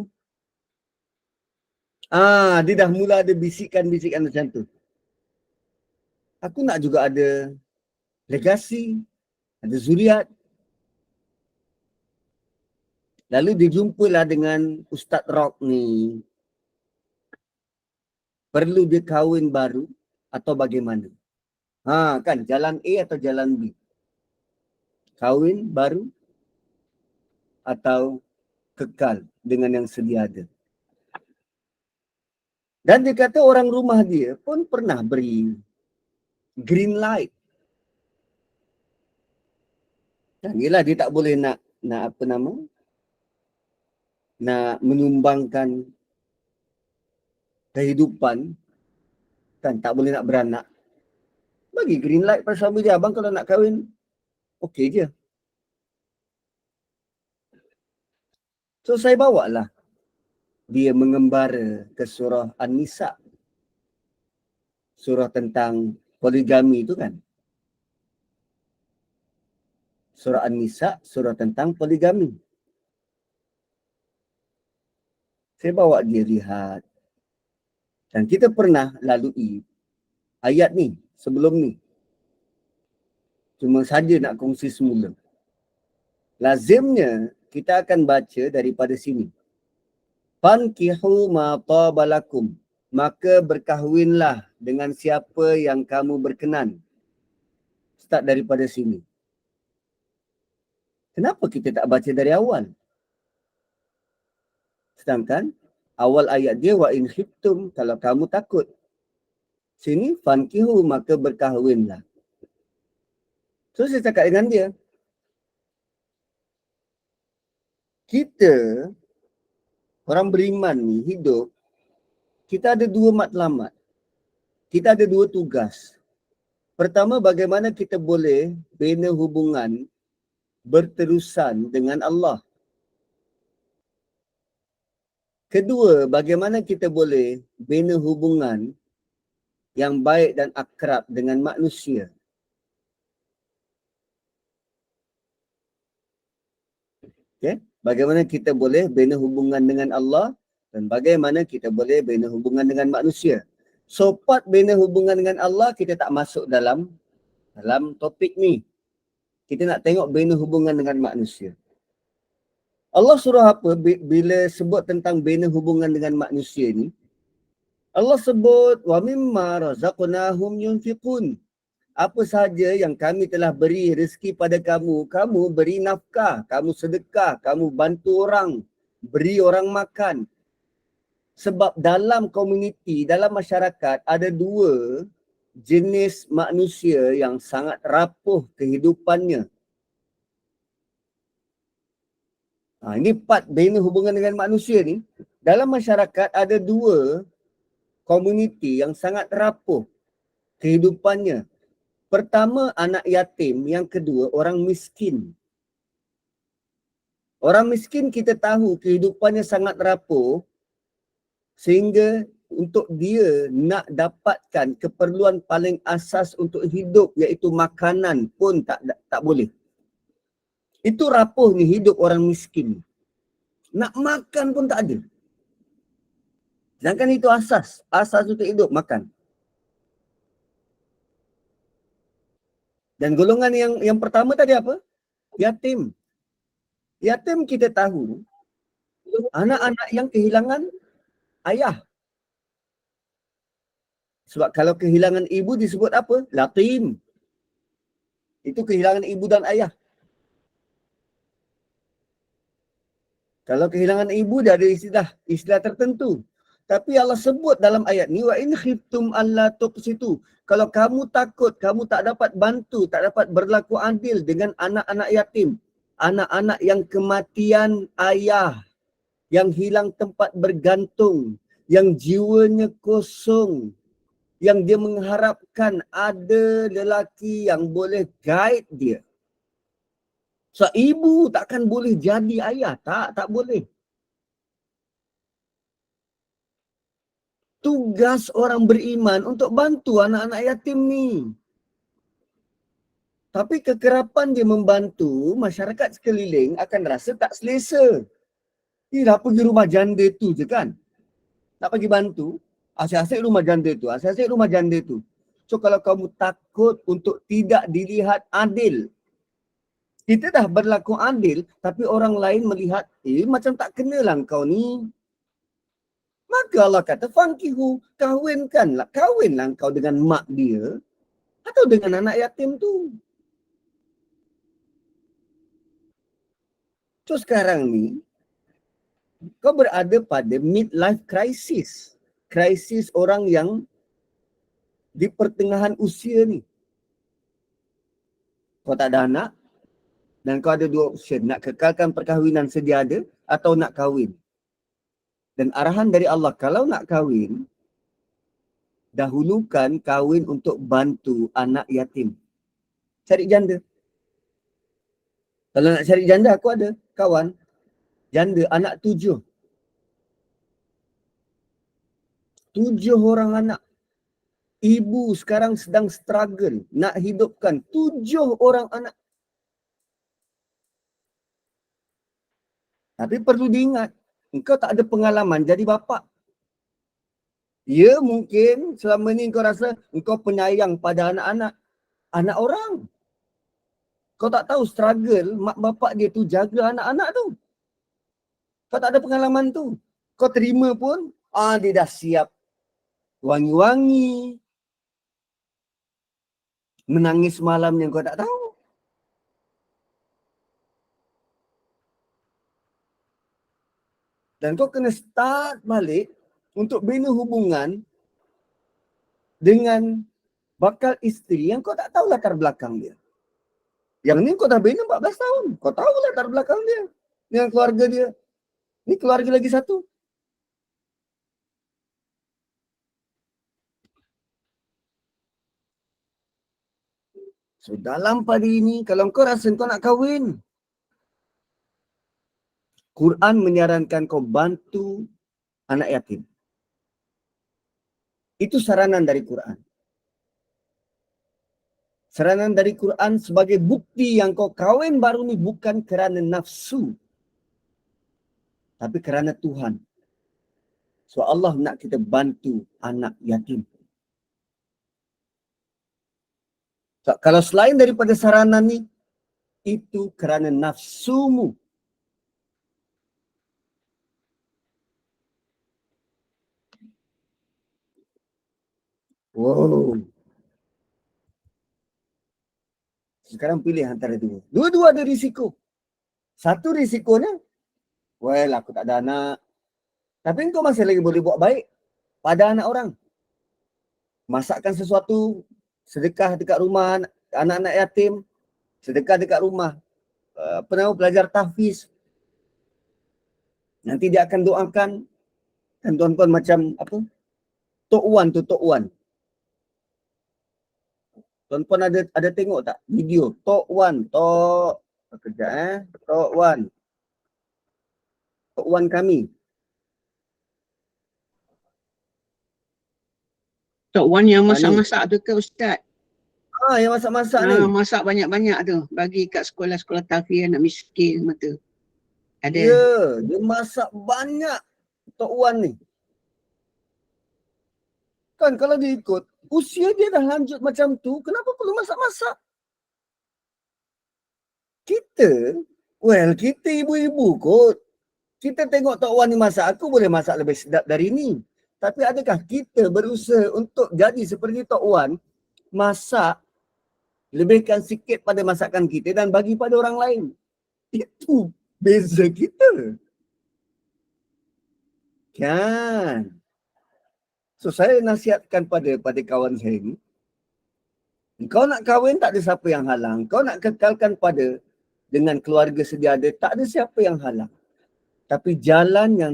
Dia dah mula ada bisikan-bisikan macam tu. Aku nak juga ada legasi. ada zuriat. Lalu dia jumpalah dengan Ustaz Rock ni. Perlu dia kahwin baru atau bagaimana? Kan jalan A atau jalan B? Kahwin baru atau kekal dengan yang sedia ada? Dan dia kata orang rumah dia pun pernah beri green light. Dan yelah dia tak boleh nak apa nama? Nak menyumbangkan kehidupan, kan tak boleh nak beranak. Bagi green light pada suami dia, abang kalau nak kahwin, okey je. So saya bawa lah dia mengembara ke surah An-Nisa. Surah tentang poligami tu kan. Surah An-Nisa, surah tentang poligami. Saya bawa dia lihat. Dan kita pernah lalui ayat ni, sebelum ni. Cuma saja nak kongsi semula. Lazimnya kita akan baca daripada sini. Fankihu ma tabalakum. Maka berkahwinlah dengan siapa yang kamu berkenan. Start daripada sini. Kenapa kita tak baca dari awal? Sedangkan awal ayat dia wa in khiftum, kalau kamu takut. Sini fankihu, maka berkahwinlah. So saya cakap dengan dia, kita orang beriman ni hidup, kita ada dua matlamat. Kita ada dua tugas. Pertama, bagaimana kita boleh bina hubungan berterusan dengan Allah. Kedua, bagaimana kita boleh bina hubungan yang baik dan akrab dengan manusia. Okay? Bagaimana kita boleh bina hubungan dengan Allah dan bagaimana kita boleh bina hubungan dengan manusia. So, part bina hubungan dengan Allah kita tak masuk dalam topik ni. Kita nak tengok bina hubungan dengan manusia. Allah surah apa bila sebut tentang bina hubungan dengan manusia ni? Allah sebut wa mimma razaqnahum yunfiqun. Apa sahaja yang kami telah beri rezeki pada kamu, kamu beri nafkah, kamu sedekah, kamu bantu orang, beri orang makan. Sebab dalam komuniti, dalam masyarakat ada dua jenis manusia yang sangat rapuh kehidupannya. Ini part bina hubungan dengan manusia ni. Dalam masyarakat ada dua komuniti yang sangat rapuh kehidupannya. Pertama, anak yatim. Yang kedua, orang miskin. Orang miskin kita tahu kehidupannya sangat rapuh sehingga untuk dia nak dapatkan keperluan paling asas untuk hidup iaitu makanan pun tak boleh. Itu rapuh ni hidup orang miskin. Nak makan pun tak ada. Sedangkan itu asas untuk hidup, makan. Dan golongan yang pertama tadi apa? Yatim. Yatim kita tahu anak-anak yang kehilangan ayah. Sebab kalau kehilangan ibu disebut apa? Latim. Itu kehilangan ibu dan ayah. Kalau kehilangan ibu dia ada istilah tertentu. Tapi Allah sebut dalam ayat ni wa in khiftum alla tuqsitu. Kalau kamu takut kamu tak dapat bantu, tak dapat berlaku adil dengan anak-anak yatim, anak-anak yang kematian ayah, yang hilang tempat bergantung, yang jiwanya kosong, yang dia mengharapkan ada lelaki yang boleh guide dia. So ibu takkan boleh jadi ayah, tak boleh. Tugas orang beriman untuk bantu anak-anak yatim ni. Tapi kekerapan dia membantu, masyarakat sekeliling akan rasa tak selesa. Dah pergi rumah janda tu je kan. Nak pergi bantu, asyik-asyik rumah janda tu, asyik-asyik rumah janda tu. So kalau kamu takut untuk tidak dilihat adil, Kita dah berlaku adil, tapi orang lain melihat, macam tak kenalah kau ni. Maka Allah kata, fankihu, kawinlah kau dengan mak dia atau dengan anak yatim tu. So sekarang ni, kau berada pada midlife crisis. Krisis orang yang di pertengahan usia ni. Kau tak ada anak dan kau ada dua option. Nak kekalkan perkahwinan sedia ada atau nak kahwin. Dan arahan dari Allah, kalau nak kahwin, dahulukan kahwin untuk bantu anak yatim. Cari janda. Kalau nak cari janda, aku ada kawan. Janda anak 7. 7 orang anak. Ibu sekarang sedang struggle nak hidupkan 7 orang anak. Tapi perlu diingat, engkau tak ada pengalaman jadi bapa. Ya, mungkin selama ni engkau rasa engkau penyayang pada anak-anak. Anak orang. Kau tak tahu struggle mak bapak dia tu jaga anak-anak tu. Kau tak ada pengalaman tu. Kau terima pun, dia dah siap wangi-wangi. Menangis malam yang kau tak tahu. Dan kau kena start balik untuk bina hubungan dengan bakal isteri yang kau tak tahu latar belakang dia. Yang ni kau dah bina 14 tahun. Kau tahu latar belakang dia. Dengan keluarga dia. Ni keluarga lagi satu. So dalam pada ini, kalau kau rasa kau nak kahwin, Quran menyarankan kau bantu anak yatim. Itu saranan dari Quran. Saranan dari Quran sebagai bukti yang kau kahwin baru ni bukan kerana nafsu. Tapi kerana Tuhan. So Allah nak kita bantu anak yatim. So, kalau selain daripada saranan ni, itu kerana nafsumu. Wow. Sekarang pilih antara dua. Dua-dua ada risiko. Satu risikonya, well, aku tak ada anak. Tapi kau masih lagi boleh buat baik pada anak orang. Masakkan sesuatu, sedekah dekat rumah anak-anak yatim, sedekah dekat rumah pelajar tahfiz. Nanti dia akan doakan. Dan tuan-tuan macam apa? Tok Wan tu, Tok Wan. Tuan-tuan ada tengok tak video Tok Wan, kejap Tok Wan. Tok Wan kami. Tok Wan yang masak-masak tu ke Ustaz? Yang masak-masak ni. Masak banyak-banyak tu. Bagi kat sekolah-sekolah tahfiz anak miskin semua tu. Ada. Ya, dia masak banyak Tok Wan ni. Kan kalau dia ikut, usia dia dah lanjut macam tu, kenapa perlu masak-masak? Kita ibu-ibu kot. Kita tengok Tok Wan ni masak, aku boleh masak lebih sedap dari ni. Tapi adakah kita berusaha untuk jadi seperti Tok Wan, masak, lebihkan sikit pada masakan kita dan bagi pada orang lain? Itu beza kita. Kan? So saya nasihatkan pada kawan saya ni, kau nak kahwin tak ada siapa yang halang. Kau nak kekalkan pada dengan keluarga sedia ada, tak ada siapa yang halang. Tapi jalan yang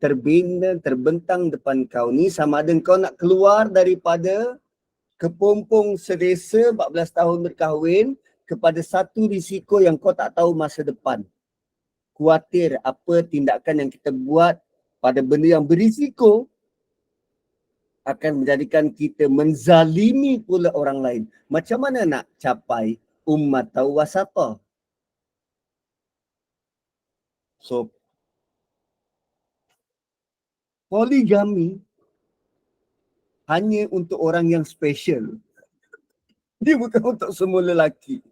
terbina, terbentang depan kau ni, sama ada kau nak keluar daripada kepompong selesa 14 tahun berkahwin kepada satu risiko yang kau tak tahu masa depan. Khawatir apa tindakan yang kita buat pada benda yang berisiko akan menjadikan kita menzalimi pula orang lain. Macam mana nak capai ummatan wasata? So, poligami hanya untuk orang yang special. Dia bukan untuk semua lelaki.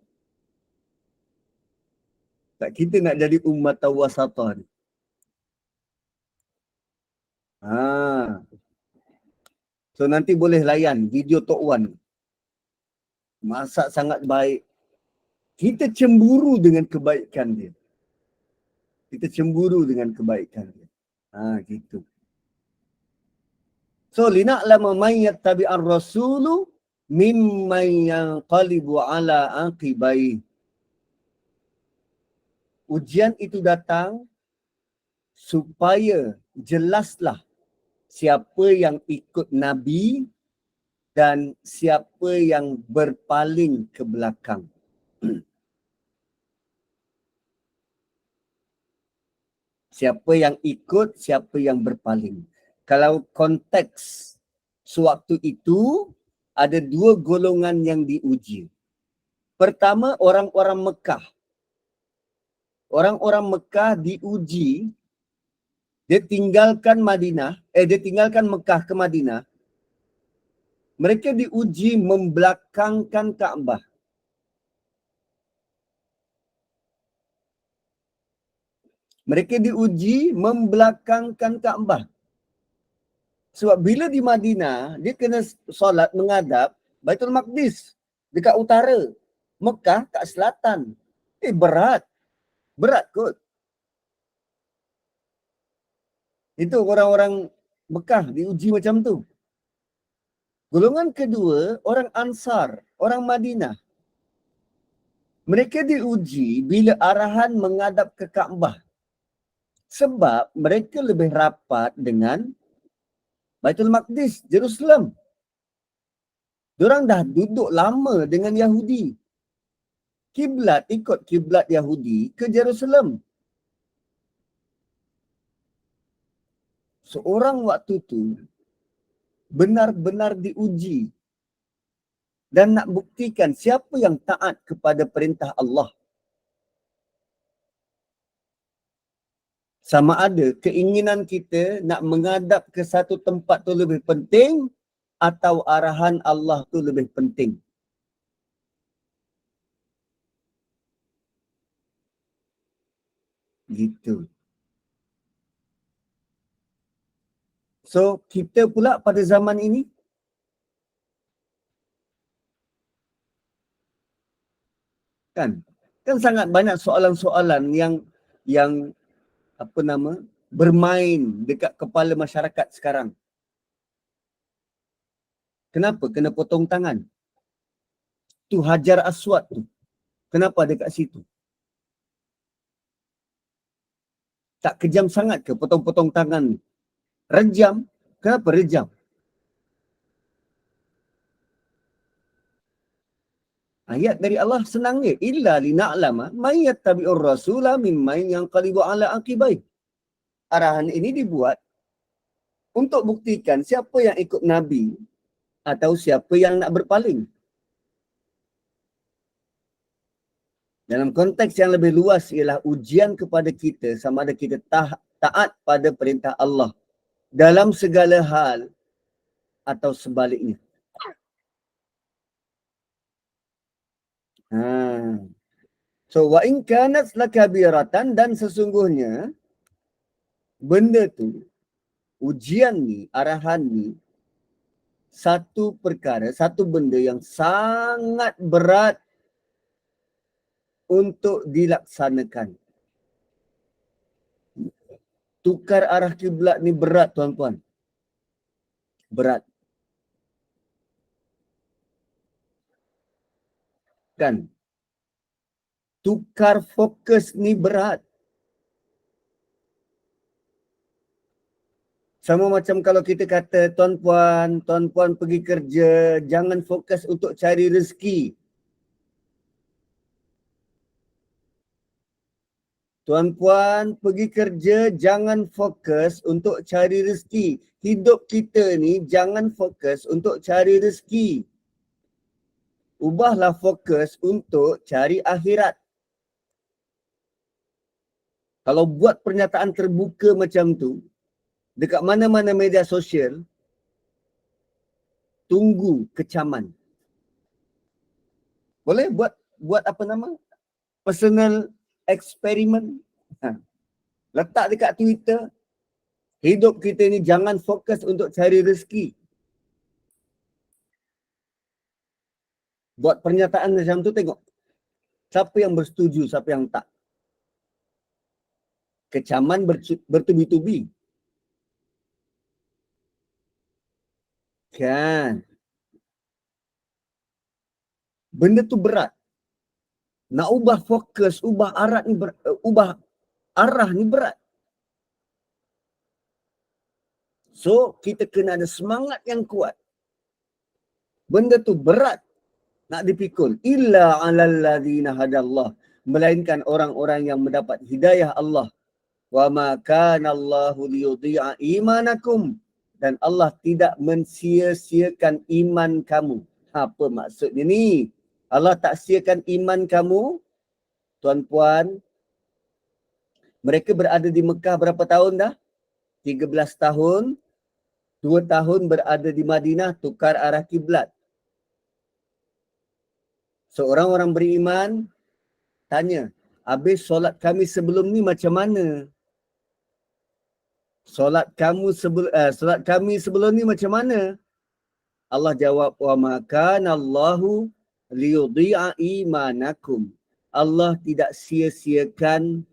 Tak, kita nak jadi umat wasatan. So nanti boleh layan video Tok Wan. Masak sangat baik. Kita cemburu dengan kebaikan dia. Kita cemburu dengan kebaikan dia. Gitu. So lina'lama man yattabi'ar rasulu mimman yanqalibu ala aqibai. Ujian itu datang supaya jelaslah siapa yang ikut Nabi dan siapa yang berpaling ke belakang. Siapa yang ikut, siapa yang berpaling. Kalau konteks sewaktu itu, ada dua golongan yang diuji. Pertama, orang-orang Mekah. Orang-orang Mekah diuji, dia tinggalkan Mekah ke Madinah. Mereka diuji membelakangkan Kaabah. Mereka diuji membelakangkan Kaabah. Sebab bila di Madinah, dia kena solat menghadap Baitul Maqdis dekat utara. Mekah kat selatan. Berat. Berat kot. Itu orang-orang Mekah diuji macam tu. Golongan kedua, orang Ansar, orang Madinah. Mereka diuji bila arahan menghadap ke Kaabah. Sebab mereka lebih rapat dengan Baitul Maqdis, Jerusalem. Diorang dah duduk lama dengan Yahudi. Ikut kiblat Yahudi ke Jerusalem. Seorang waktu tu benar-benar diuji dan nak buktikan siapa yang taat kepada perintah Allah. Sama ada keinginan kita nak menghadap ke satu tempat tu lebih penting atau arahan Allah tu lebih penting. Gitu. So, kita pula pada zaman ini, kan sangat banyak soalan-soalan yang bermain dekat kepala masyarakat sekarang. Kenapa kena potong tangan? Tu Hajar Aswad tu. Kenapa ada kat situ? Tak kejam sangat ke potong-potong tangan ni? Rejam. Kenapa rejam? Ayat dari Allah senang dia. Illa lina'lama may yattabi'ur rasula mimman yanqalibu ala aqibai. Arahan ini dibuat untuk buktikan siapa yang ikut Nabi atau siapa yang nak berpaling. Dalam konteks yang lebih luas ialah ujian kepada kita sama ada kita taat pada perintah Allah dalam segala hal atau sebaliknya. So wa in kanat lakabiratan, dan sesungguhnya benda tu, ujian ni, arahan ni, satu perkara, satu benda yang sangat berat untuk dilaksanakan. Tukar arah kiblat ni berat, tuan-tuan. Berat. Kan? Tukar fokus ni berat. Sama macam kalau kita kata, tuan-puan pergi kerja, jangan fokus untuk cari rezeki. Tuan-puan pergi kerja, jangan fokus untuk cari rezeki. Hidup kita ni jangan fokus untuk cari rezeki. Ubahlah fokus untuk cari akhirat. Kalau buat pernyataan terbuka macam tu, dekat mana-mana media sosial, tunggu kecaman. Boleh buat personal eksperimen. Letak dekat Twitter. Hidup kita ni jangan fokus untuk cari rezeki. Buat pernyataan macam tu, tengok siapa yang bersetuju, siapa yang tak. Kecaman bertubi-tubi. Kan? Benda tu berat. Nak ubah fokus, ubah arah ni berat. So, kita kena ada semangat yang kuat. Benda tu berat nak dipikul. Illa 'alal ladzina hadallah. Melainkan orang-orang yang mendapat hidayah Allah. Wa ma kana Allahu liyudhi'a imanakum. Dan Allah tidak mensia-siakan iman kamu. Apa maksudnya ni? Allah tak siakan iman kamu. Tuan-puan, mereka berada di Mekah berapa tahun dah? 13 tahun. 2 tahun berada di Madinah, tukar arah kiblat. Seorang orang beriman tanya, habis solat kami sebelum ni macam mana? Solat kami sebelum ni macam mana? Allah jawab, wa ma kana Allahu liyudhi'a imanakum. Allah tidak sia-siakan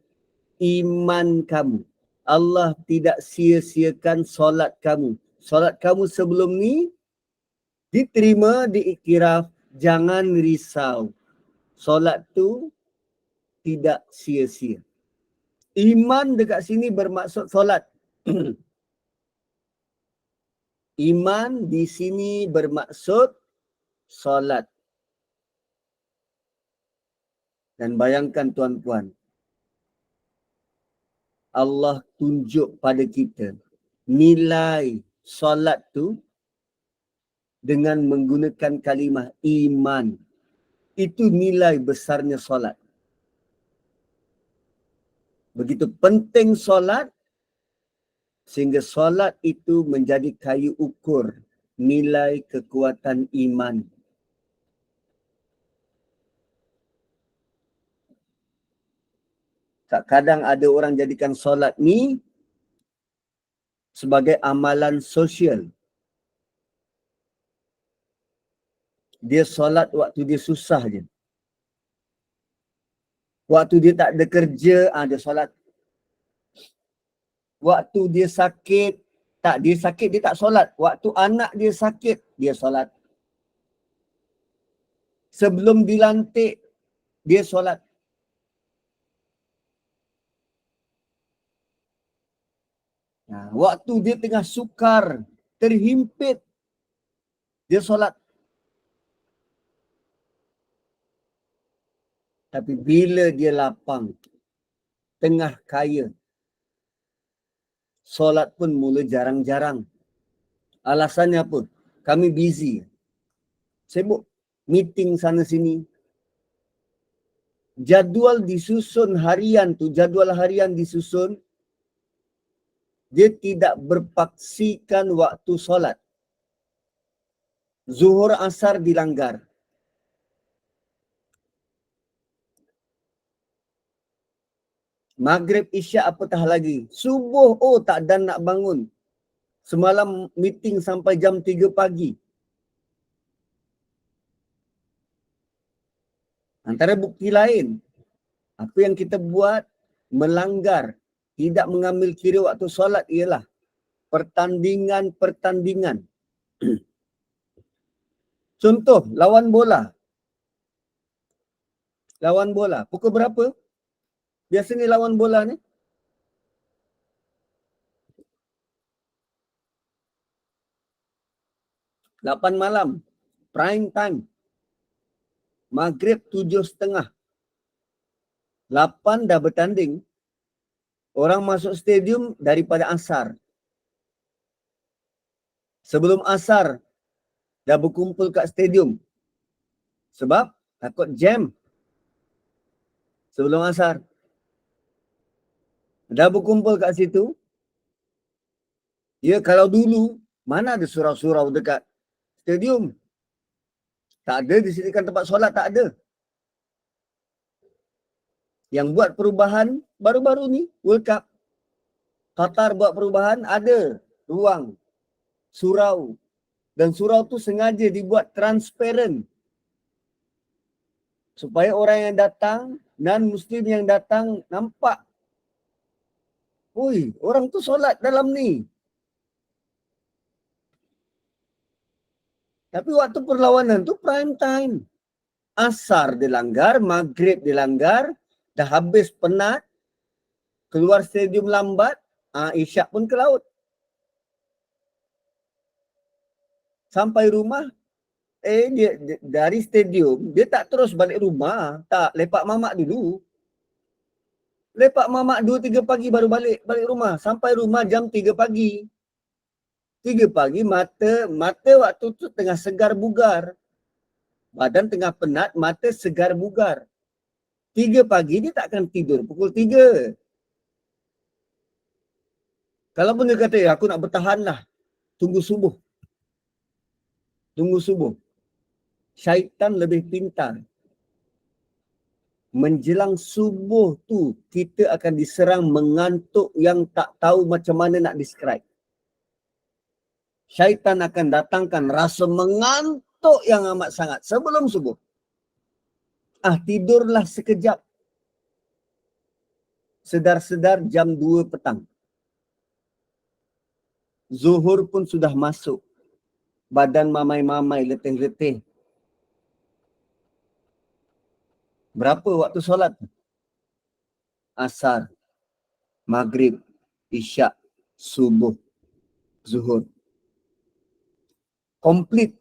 iman kamu. Allah tidak sia-siakan solat kamu. Solat kamu sebelum ni diterima, diiktiraf, jangan risau. Solat tu tidak sia-sia. Iman dekat sini bermaksud solat. Iman di sini bermaksud solat. Dan bayangkan tuan-puan, Allah tunjuk pada kita nilai solat tu dengan menggunakan kalimah iman. Itu nilai besarnya solat. Begitu penting solat, sehingga solat itu menjadi kayu ukur nilai kekuatan iman. Kadang ada orang jadikan solat ni sebagai amalan sosial. Dia solat waktu dia susah je. Waktu dia tak ada kerja, dia solat. Waktu dia sakit, dia tak solat. Waktu anak dia sakit, dia solat. Sebelum dilantik, dia solat. Waktu dia tengah sukar, terhimpit, dia solat. Tapi bila dia lapang, tengah kaya, solat pun mula jarang-jarang. Alasannya apa? Kami busy. Sibuk. Meeting sana sini. Jadual disusun harian tu, jadual harian disusun, dia tidak berpaksikan waktu solat. Zuhur asar dilanggar. Maghrib isyak apatah lagi. Subuh, tak dan nak bangun. Semalam meeting sampai jam 3 pagi. Antara bukti lain, apa yang kita buat melanggar, tidak mengambil kira waktu solat ialah pertandingan-pertandingan. Contoh, lawan bola. Lawan bola. Pukul berapa? Biasanya lawan bola ni? Lapan malam. Prime time. Maghrib 7.30. 8 dah bertanding. Orang masuk stadium daripada asar. Sebelum asar, dah berkumpul kat stadium. Sebab takut jam. Sebelum asar. Dah berkumpul kat situ. Ya, kalau dulu, mana ada surau-surau dekat stadium? Tak ada, disediakan tempat solat, tak ada. Yang buat perubahan baru-baru ni World Cup. Qatar buat perubahan, ada ruang surau. Dan surau tu sengaja dibuat transparent. Supaya orang yang datang, non-Muslim yang datang nampak. Oi, orang tu solat dalam ni. Tapi waktu perlawanan tu prime time. Asar dilanggar, maghrib dilanggar, dah habis penat, keluar stadium lambat, isyak pun ke laut. Sampai rumah, dia dari stadium, dia tak terus balik rumah. Tak, lepak mamak dulu. Lepak mamak 2-3 pagi baru balik rumah. Sampai rumah jam 3 pagi. 3 pagi mata waktu tu tengah segar bugar. Badan tengah penat, mata segar bugar. 3 pagi dia tak akan tidur pukul 3. Kalau pun dia kata, aku nak bertahan lah. Tunggu subuh. Tunggu subuh. Syaitan lebih pintar. Menjelang subuh tu, kita akan diserang mengantuk yang tak tahu macam mana nak describe. Syaitan akan datangkan rasa mengantuk yang amat sangat sebelum subuh. Tidurlah sekejap. Sedar-sedar jam 2 petang. Zuhur pun sudah masuk. Badan mamai-mamai, letih-letih. Berapa waktu solat? Asar, maghrib, isyak, subuh, zuhur. Komplit.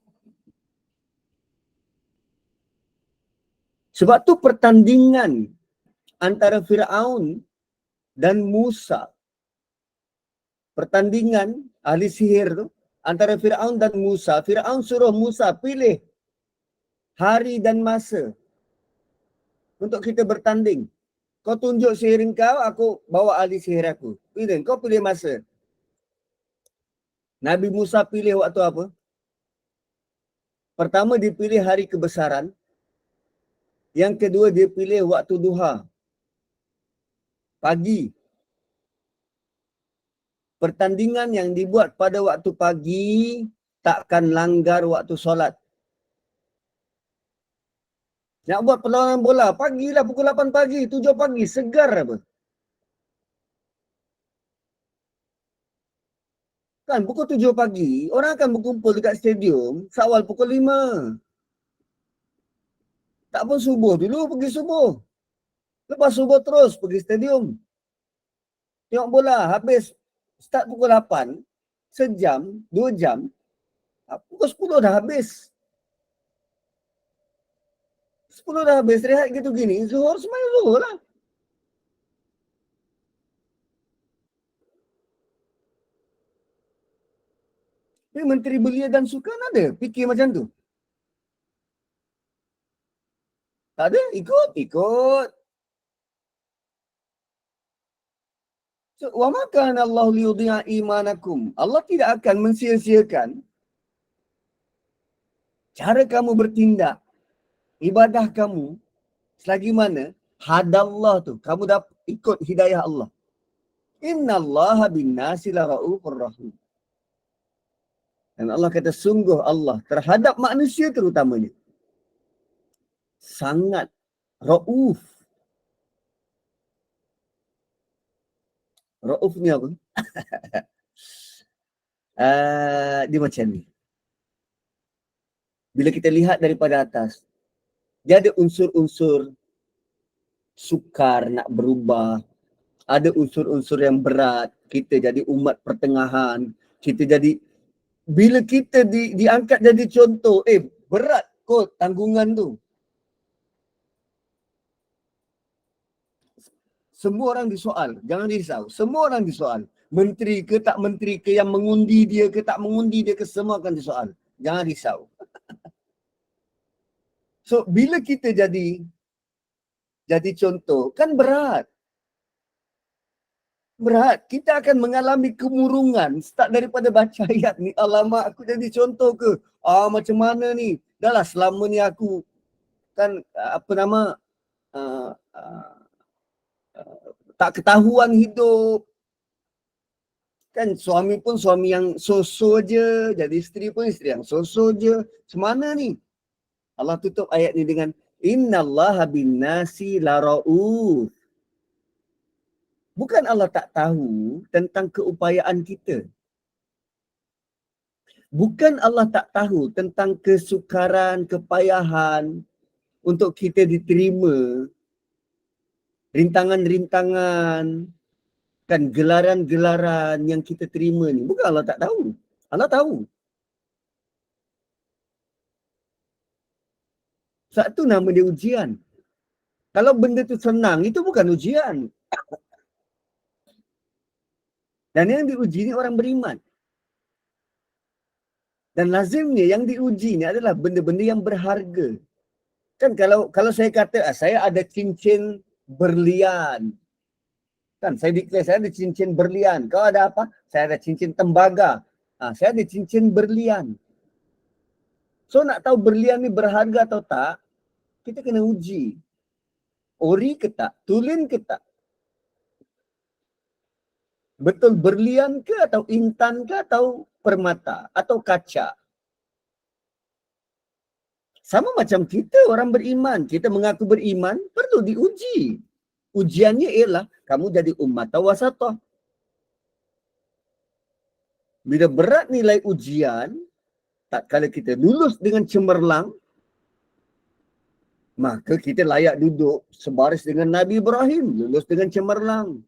Sebab tu pertandingan antara Firaun dan Musa. Pertandingan ahli sihir tu antara Firaun dan Musa. Firaun suruh Musa pilih hari dan masa untuk kita bertanding. Kau tunjuk sihir kau, aku bawa ahli sihir aku. Pilih, kau pilih masa. Nabi Musa pilih waktu apa? Pertama dia pilih hari kebesaran. Yang kedua dia pilih waktu duha. Pagi. Pertandingan yang dibuat pada waktu pagi takkan langgar waktu solat. Nak buat perlawanan bola, pagilah pukul 8 pagi, 7 pagi, segar apa. Kan pukul 7 pagi, orang akan berkumpul dekat stadium seawal pukul 5. Tak pun subuh dulu, pergi subuh. Lepas subuh terus pergi stadium. Tengok bola, habis start pukul 8, sejam, 2 jam, pukul 10 dah habis. 10 dah habis, rehat gitu gini, zuhur semayang zuhur lah. Tapi Menteri Belia dan Sukan ada fikir macam tu? Tak ada? Ikut. So, wa ma kana Allah liyudhi'a imanakum. Allah tidak akan mensia-siakan cara kamu bertindak, ibadah kamu, selagi mana hadallah tu, kamu dapat ikut hidayah Allah. Innallaha bin-nasi laraufur rahim. Dan Allah kata sungguh Allah terhadap manusia terutamanya sangat rauf. Rauf ni apa? Dia macam ni. Bila kita lihat daripada atas, dia ada unsur-unsur sukar nak berubah. Ada unsur-unsur yang berat. Kita jadi umat pertengahan. Kita jadi, bila kita diangkat jadi contoh, berat kot tanggungan tu. Semua orang disoal. Jangan risau. Semua orang disoal. Menteri ke tak menteri ke, yang mengundi dia ke tak mengundi dia ke, semua akan disoal. Jangan risau. So, bila kita jadi contoh, kan berat. Berat. Kita akan mengalami kemurungan start daripada baca ayat ni. Alamak, aku jadi contoh ke? Macam mana ni? Dah lah selama ni aku kan tak ketahuan hidup. Kan suami pun suami yang so-so je, jadi isteri pun isteri yang so-so je. Semana ni? Allah tutup ayat ni dengan innallaha bin-nasi lara'uf. Bukan Allah tak tahu tentang keupayaan kita. Bukan Allah tak tahu tentang kesukaran, kepayahan untuk kita diterima, rintangan-rintangan, kan gelaran-gelaran yang kita terima ni. Bukan Allah tak tahu. Allah tahu. Satu nama dia ujian. Kalau benda tu senang, itu bukan ujian. Dan yang diuji ni orang beriman. Dan lazimnya yang diuji ni adalah benda-benda yang berharga. Kan kalau saya kata, saya ada cincin berlian. Kan saya declare, saya ada cincin berlian. Kau ada apa? Saya ada cincin tembaga. Saya ada cincin berlian. So nak tahu berlian ni berharga atau tak, kita kena uji. Ori ke tak? Tulen ke tak? Betul berlian ke atau intan ke atau permata atau kaca? Sama macam kita orang beriman. Kita mengaku beriman, perlu diuji. Ujiannya ialah kamu jadi ummatan wasatah. Bila berat nilai ujian, tak kala kita lulus dengan cemerlang, maka kita layak duduk sebaris dengan Nabi Ibrahim, lulus dengan cemerlang.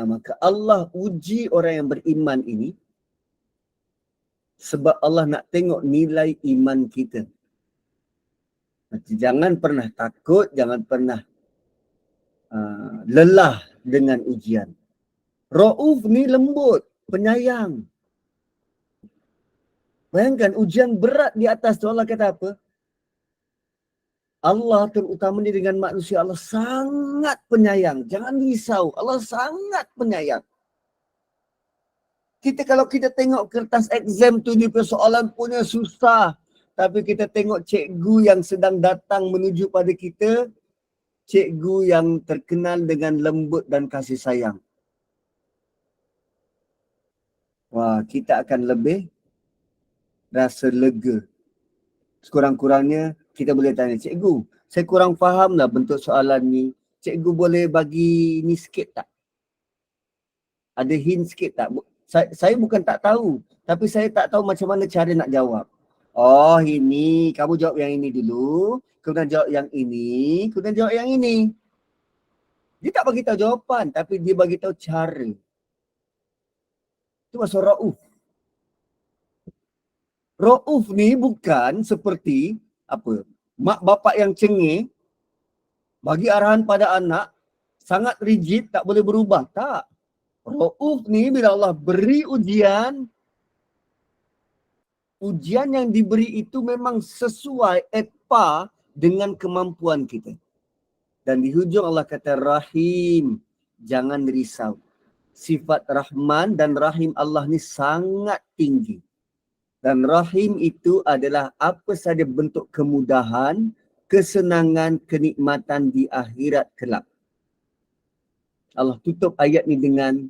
Maka Allah uji orang yang beriman ini sebab Allah nak tengok nilai iman kita. Jangan pernah takut, jangan pernah lelah dengan ujian. Ra'uf ni lembut, penyayang. Bayangkan ujian berat di atas tu, Allah kata apa? Allah terutamanya dengan manusia, Allah sangat penyayang. Jangan risau, Allah sangat penyayang. Kalau kita tengok kertas exam tu, ni persoalan punya susah. Tapi kita tengok cikgu yang sedang datang menuju pada kita, cikgu yang terkenal dengan lembut dan kasih sayang. Wah, kita akan lebih rasa lega. Sekurang-kurangnya kita boleh tanya, cikgu, saya kurang faham lah bentuk soalan ni. Cikgu boleh bagi ni sikit tak? Ada hint sikit tak? Saya bukan tak tahu, tapi saya tak tahu macam mana cara nak jawab. Oh ini, kamu jawab yang ini dulu, kemudian jawab yang ini, kemudian jawab yang ini. Dia tak bagi tahu jawapan, tapi dia bagi tahu cara. Itu maksud Ra'uf. Ra'uf ni bukan seperti apa? Mak bapak yang cengih bagi arahan pada anak, sangat rigid, tak boleh berubah. Tak. Ra'uf ni bila Allah beri ujian, ujian yang diberi itu memang sesuai at par dengan kemampuan kita. Dan di hujung Allah kata Rahim, jangan risau. Sifat Rahman dan Rahim Allah ni sangat tinggi. Dan Rahim itu adalah apa saja bentuk kemudahan, kesenangan, kenikmatan di akhirat kelak. Allah tutup ayat ni dengan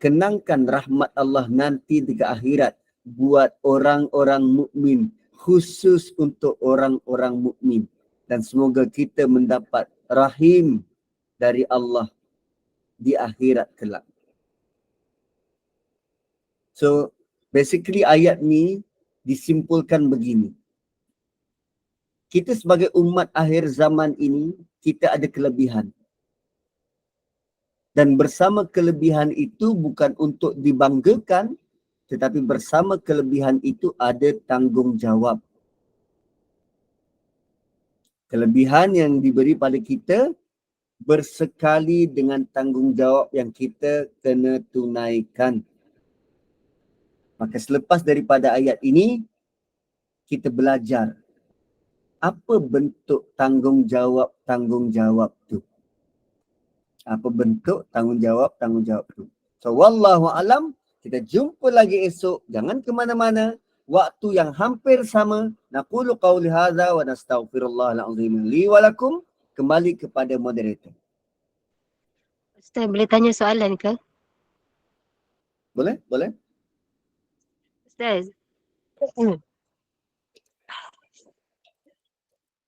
kenangkan rahmat Allah nanti di akhirat buat orang-orang mukmin, khusus untuk orang-orang mukmin. Dan semoga kita mendapat rahim dari Allah di akhirat kelak. So, basically ayat ni disimpulkan begini. Kita sebagai umat akhir zaman ini, kita ada kelebihan. Dan bersama kelebihan itu bukan untuk dibanggakan, tetapi bersama kelebihan itu ada tanggungjawab. Kelebihan yang diberi pada kita bersekali dengan tanggungjawab yang kita kena tunaikan. Maka selepas daripada ayat ini, kita belajar apa bentuk tanggungjawab tu. Apa bentuk tanggungjawab tu. So wallahu alam, kita jumpa lagi esok. Jangan ke mana-mana. waktu yang hampir sama. Naqulu qawli hadza wa nastaghfirullahal azim li wa lakum. Kembali kepada moderator. Ustaz, boleh tanya soalan ke? Boleh? Boleh? Ustaz.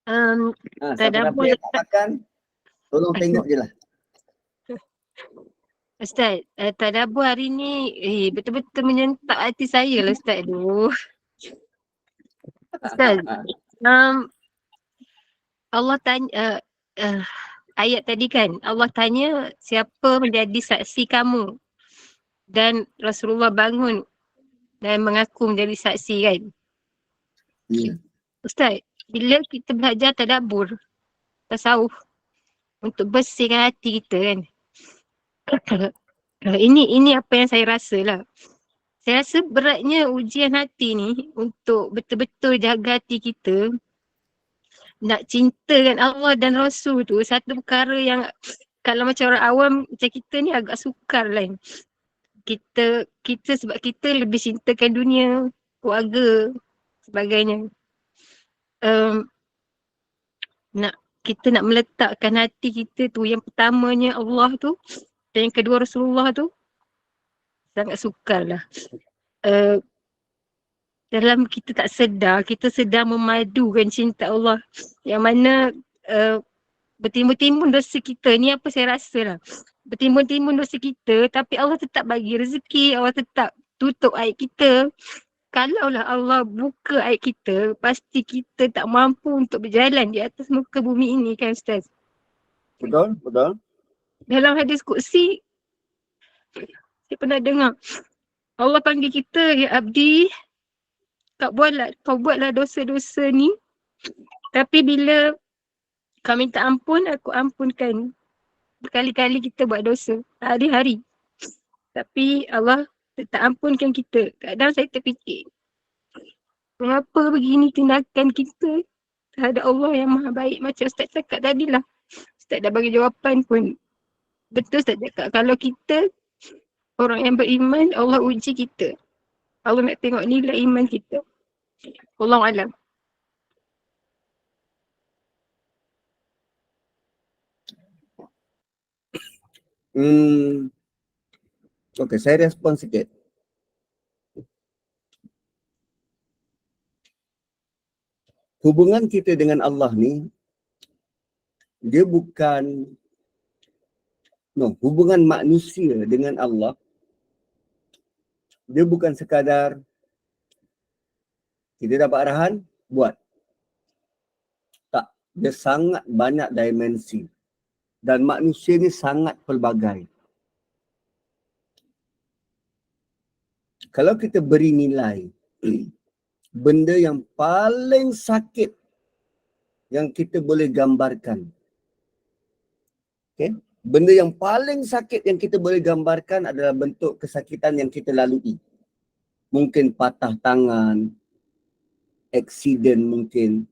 Um, Siapa-siapa yang tak makan, tolong tengok je lah. Ustaz, tadabbur hari ni betul-betul menyentak hati saya lah Ustaz. Aduh. Ustaz, Allah tanya, ayat tadi kan, Allah tanya siapa menjadi saksi kamu dan Rasulullah bangun dan mengaku menjadi saksi kan. Ya. Ustaz, bila kita belajar tadabbur, tasawuf untuk bersihkan hati kita kan. Ini apa yang saya rasa lah. Saya rasa beratnya ujian hati ni untuk betul-betul jaga hati kita. Nak cintakan Allah dan Rasul tu satu perkara yang kalau macam orang awam macam kita ni agak sukar lah. Kita sebab kita lebih cintakan dunia, keluarga, sebagainya. Kita nak meletakkan hati kita tu yang pertamanya Allah tu dan yang kedua Rasulullah tu sangat sukar lah. Dalam kita tak sedar, kita sedang memadukan cinta Allah yang mana bertimbun-timbun dosa kita. Ni apa saya rasa lah. Bertimbun-timbun dosa kita tapi Allah tetap bagi rezeki, Allah tetap tutup aib kita. Kalaulah Allah buka aib kita, pasti kita tak mampu untuk berjalan di atas muka bumi ini kan Ustaz? Betul? Betul? Dalam hadis Qudsi, saya pernah dengar Allah panggil kita, ya abdi, kau buatlah dosa-dosa ni. Tapi bila kau minta ampun, aku ampunkan. Berkali-kali kita buat dosa, hari-hari. Tapi Allah tak ampunkan kita. Kadang saya terfikir, mengapa begini tindakan kita terhadap Allah yang maha baik. Macam Ustaz cakap tadi lah. Ustaz dah bagi jawapan pun. Betul Ustaz cakap. Kalau kita orang yang beriman, Allah uji kita. Allah nak tengok nilai iman kita. Wallahu alam. Okey, saya respon sikit. Hubungan kita dengan Allah ni, dia bukan, hubungan manusia dengan Allah, dia bukan sekadar kita dapat arahan, buat. Tak, dia sangat banyak dimensi. Dan manusia ni sangat pelbagai. Kalau kita beri nilai, benda yang paling sakit yang kita boleh gambarkan. Okay? Benda yang paling sakit yang kita boleh gambarkan adalah bentuk kesakitan yang kita lalui. Mungkin patah tangan, aksiden mungkin.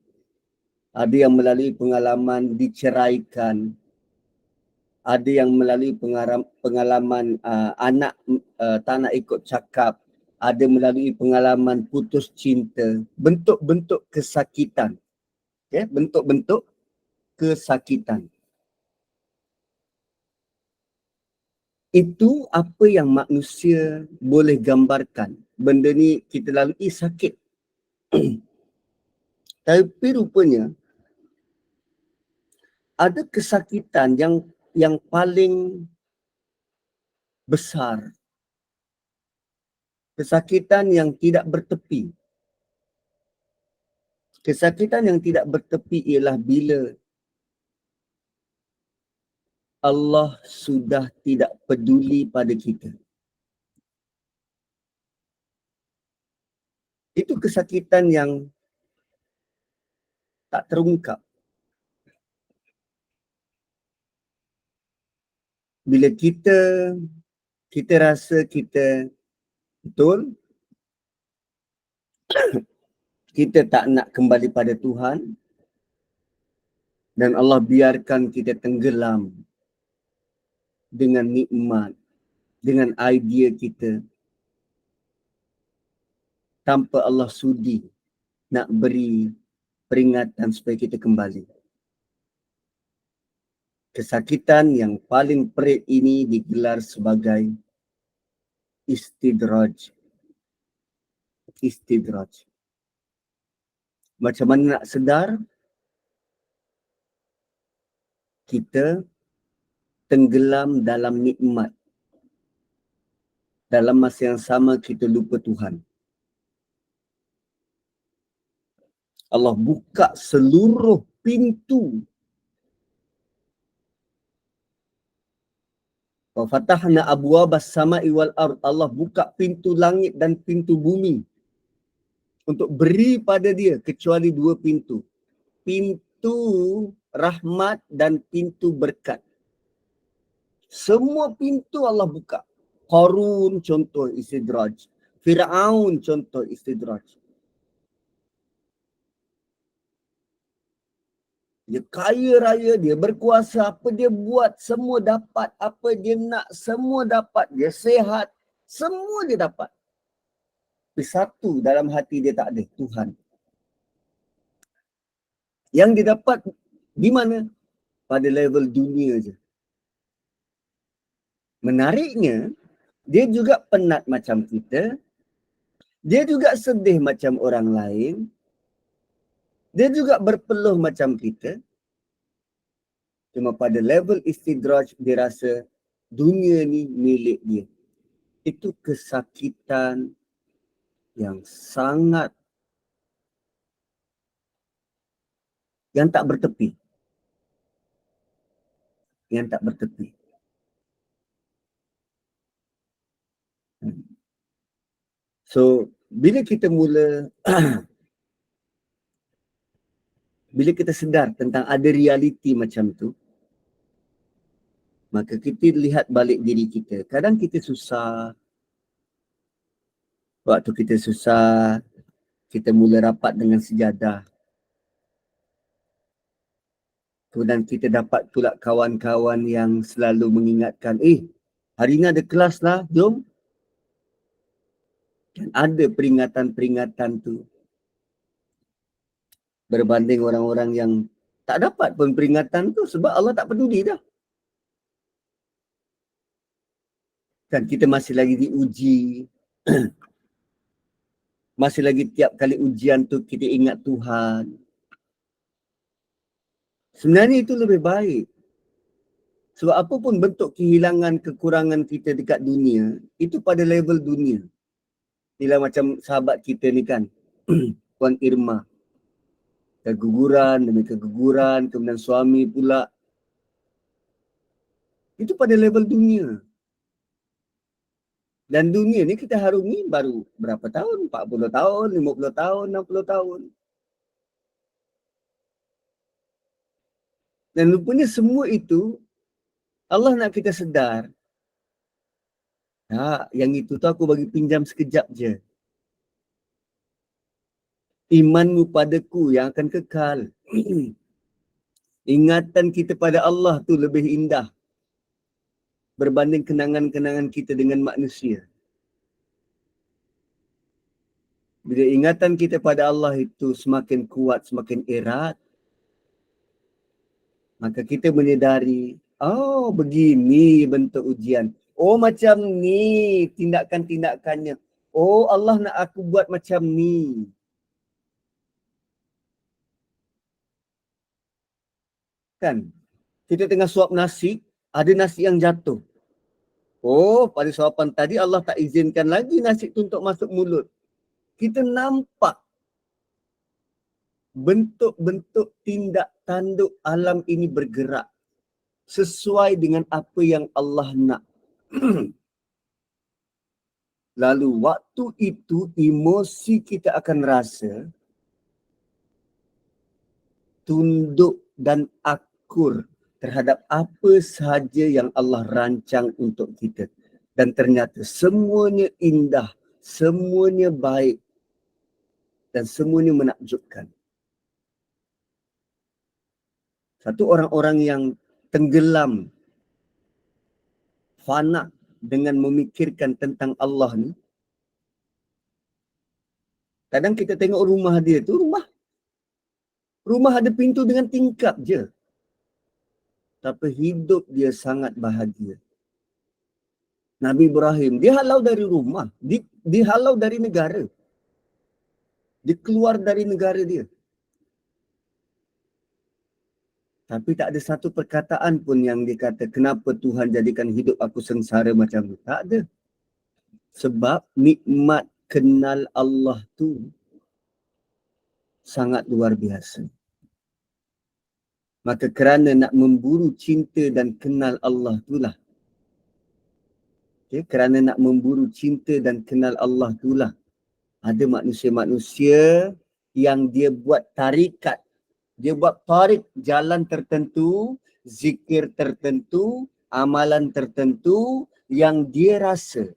Ada yang melalui pengalaman diceraikan. Ada yang melalui pengalaman anak tak nak ikut cakap. Ada melalui pengalaman putus cinta. Bentuk-bentuk kesakitan. Okay? Bentuk-bentuk kesakitan. Itu apa yang manusia boleh gambarkan. Benda ni kita lalui sakit. Tapi rupanya ada kesakitan yang paling besar. Kesakitan yang tidak bertepi. Kesakitan yang tidak bertepi ialah bila Allah sudah tidak peduli pada kita. Itu kesakitan yang tak terungkap. Bila kita rasa kita betul, kita tak nak kembali pada Tuhan dan Allah biarkan kita tenggelam dengan nikmat, dengan idea kita. tanpa Allah sudi nak beri peringatan supaya kita kembali. Kesakitan yang paling perit ini digelar sebagai istidraj. Istidraj. Macam mana nak sedar? Kita tenggelam dalam nikmat. Dalam masa yang sama kita lupa Tuhan. Allah buka seluruh pintu. Wa fatahna abwabas sama'i wal ard. Allah buka pintu langit dan pintu bumi untuk beri pada dia kecuali dua pintu. Pintu rahmat dan pintu berkat. Semua pintu Allah buka. Qarun contoh istidraj. Fir'aun contoh istidraj. Dia kaya raya, dia berkuasa, apa dia buat semua dapat, apa dia nak semua dapat, dia sihat, semua dia dapat. Tapi satu dalam hati dia tak ada, Tuhan. Yang dia dapat di mana? Pada level dunia je. Menariknya, dia juga penat macam kita, dia juga sedih macam orang lain, dia juga berpeluh macam kita. Cuma pada level istidraj, dia rasa dunia ni milik dia. Itu kesakitan yang sangat, yang tak bertepi. Yang tak bertepi. So, bila kita mula bila kita sedar tentang ada realiti macam tu, maka kita lihat balik diri kita. Kadang kita susah. Waktu kita susah, kita mula rapat dengan sejadah. Kemudian kita dapat pula kawan-kawan yang selalu mengingatkan, hari ni ada kelas lah, jom. Dan ada peringatan-peringatan tu. Berbanding orang-orang yang tak dapat pun peringatan tu sebab Allah tak peduli dah. Kan kita masih lagi diuji. Masih lagi tiap kali ujian tu kita ingat Tuhan. Sebenarnya itu lebih baik. Sebab apa pun bentuk kehilangan, kekurangan kita dekat dunia, itu pada level dunia. Inilah macam sahabat kita ni kan, Puan Irma. Keguguran demi keguguran, kemudian suami pula. Itu pada level dunia. Dan dunia ni kita harungi baru berapa tahun? 40 tahun, 50 tahun, 60 tahun. Dan rupanya semua itu Allah nak kita sedar. Yang itu tu aku bagi pinjam sekejap je. Imanmu padaku yang akan kekal. Ingatan kita pada Allah tu lebih indah berbanding kenangan-kenangan kita dengan manusia. Bila ingatan kita pada Allah itu semakin kuat, semakin erat, maka kita menyedari, begini bentuk ujian. Macam ni tindakan-tindakannya. Allah nak aku buat macam ni. Kan? Kita tengah suap nasi, ada nasi yang jatuh. Pada suapan tadi Allah tak izinkan lagi nasi itu untuk masuk mulut. Kita nampak bentuk-bentuk tindak tanduk alam ini bergerak sesuai dengan apa yang Allah nak. Lalu waktu itu emosi kita akan rasa tunduk dan akur terhadap apa sahaja yang Allah rancang untuk kita. Dan ternyata semuanya indah, semuanya baik dan semuanya menakjubkan. Satu orang-orang yang tenggelam, fana dengan memikirkan tentang Allah ni, Kadang kita tengok rumah dia tu, rumah ada pintu dengan tingkap je. Tapi hidup dia sangat bahagia. Nabi Ibrahim, dia halau dari rumah, dihalau dari negara. Dia keluar dari negara dia. Tapi tak ada satu perkataan pun yang dia kata, kenapa Tuhan jadikan hidup aku sengsara macam ni. Tak ada. Sebab nikmat kenal Allah tu sangat luar biasa. Maka kerana nak memburu cinta dan kenal Allah itulah. Okay, kerana nak memburu cinta dan kenal Allah itulah. Ada manusia-manusia yang dia buat tarikat. Dia buat tarik jalan tertentu, zikir tertentu, amalan tertentu yang dia rasa.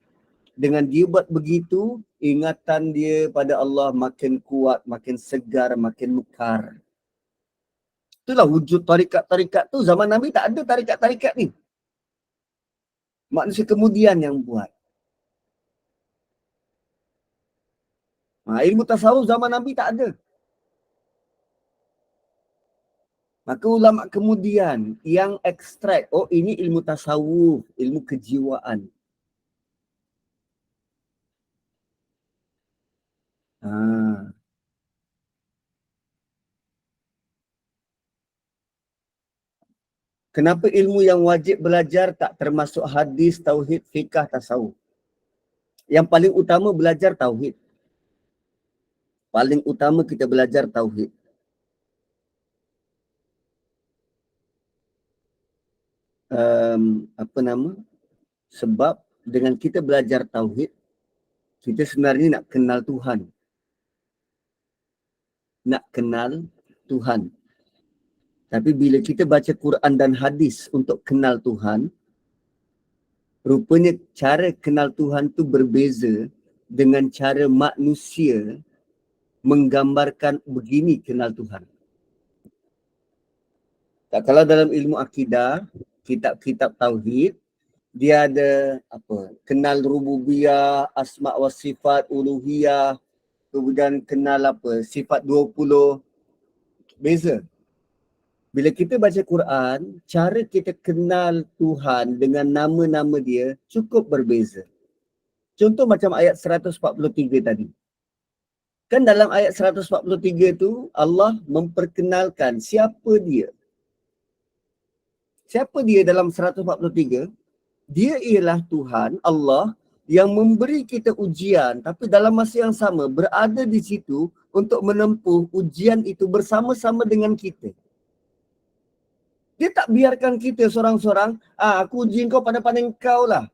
Dengan dia buat begitu, ingatan dia pada Allah makin kuat, makin segar, makin mekar. Itulah wujud tarikat-tarikat tu. Zaman Nabi tak ada tarikat-tarikat ni. Manusia kemudian yang buat. Ilmu tasawuf zaman Nabi tak ada. Maka ulama kemudian yang ekstrak, oh ini ilmu tasawuf, ilmu kejiwaan. Kenapa ilmu yang wajib belajar tak termasuk hadis, tauhid, fiqah, tasawuf? Yang paling utama belajar tauhid. Paling utama kita belajar tauhid. Sebab dengan kita belajar tauhid, kita sebenarnya nak kenal Tuhan. Nak kenal Tuhan. Tapi bila kita baca Quran dan hadis untuk kenal Tuhan, rupanya cara kenal Tuhan tu berbeza dengan cara manusia menggambarkan begini kenal Tuhan. Tak, kalau dalam ilmu akidah, kitab-kitab tauhid, dia ada kenal rububiyah, asma wa sifat, uluhiyah, kemudian kenal sifat 20. Beza. Bila kita baca Quran, cara kita kenal Tuhan dengan nama-nama dia cukup berbeza. Contoh macam ayat 143 tadi. Kan dalam ayat 143 tu Allah memperkenalkan siapa dia. Siapa dia dalam 143? Dia ialah Tuhan, Allah, yang memberi kita ujian tapi dalam masa yang sama berada di situ untuk menempuh ujian itu bersama-sama dengan kita. Dia tak biarkan kita seorang-seorang, aku uji kau, pandai-pandai kau lah.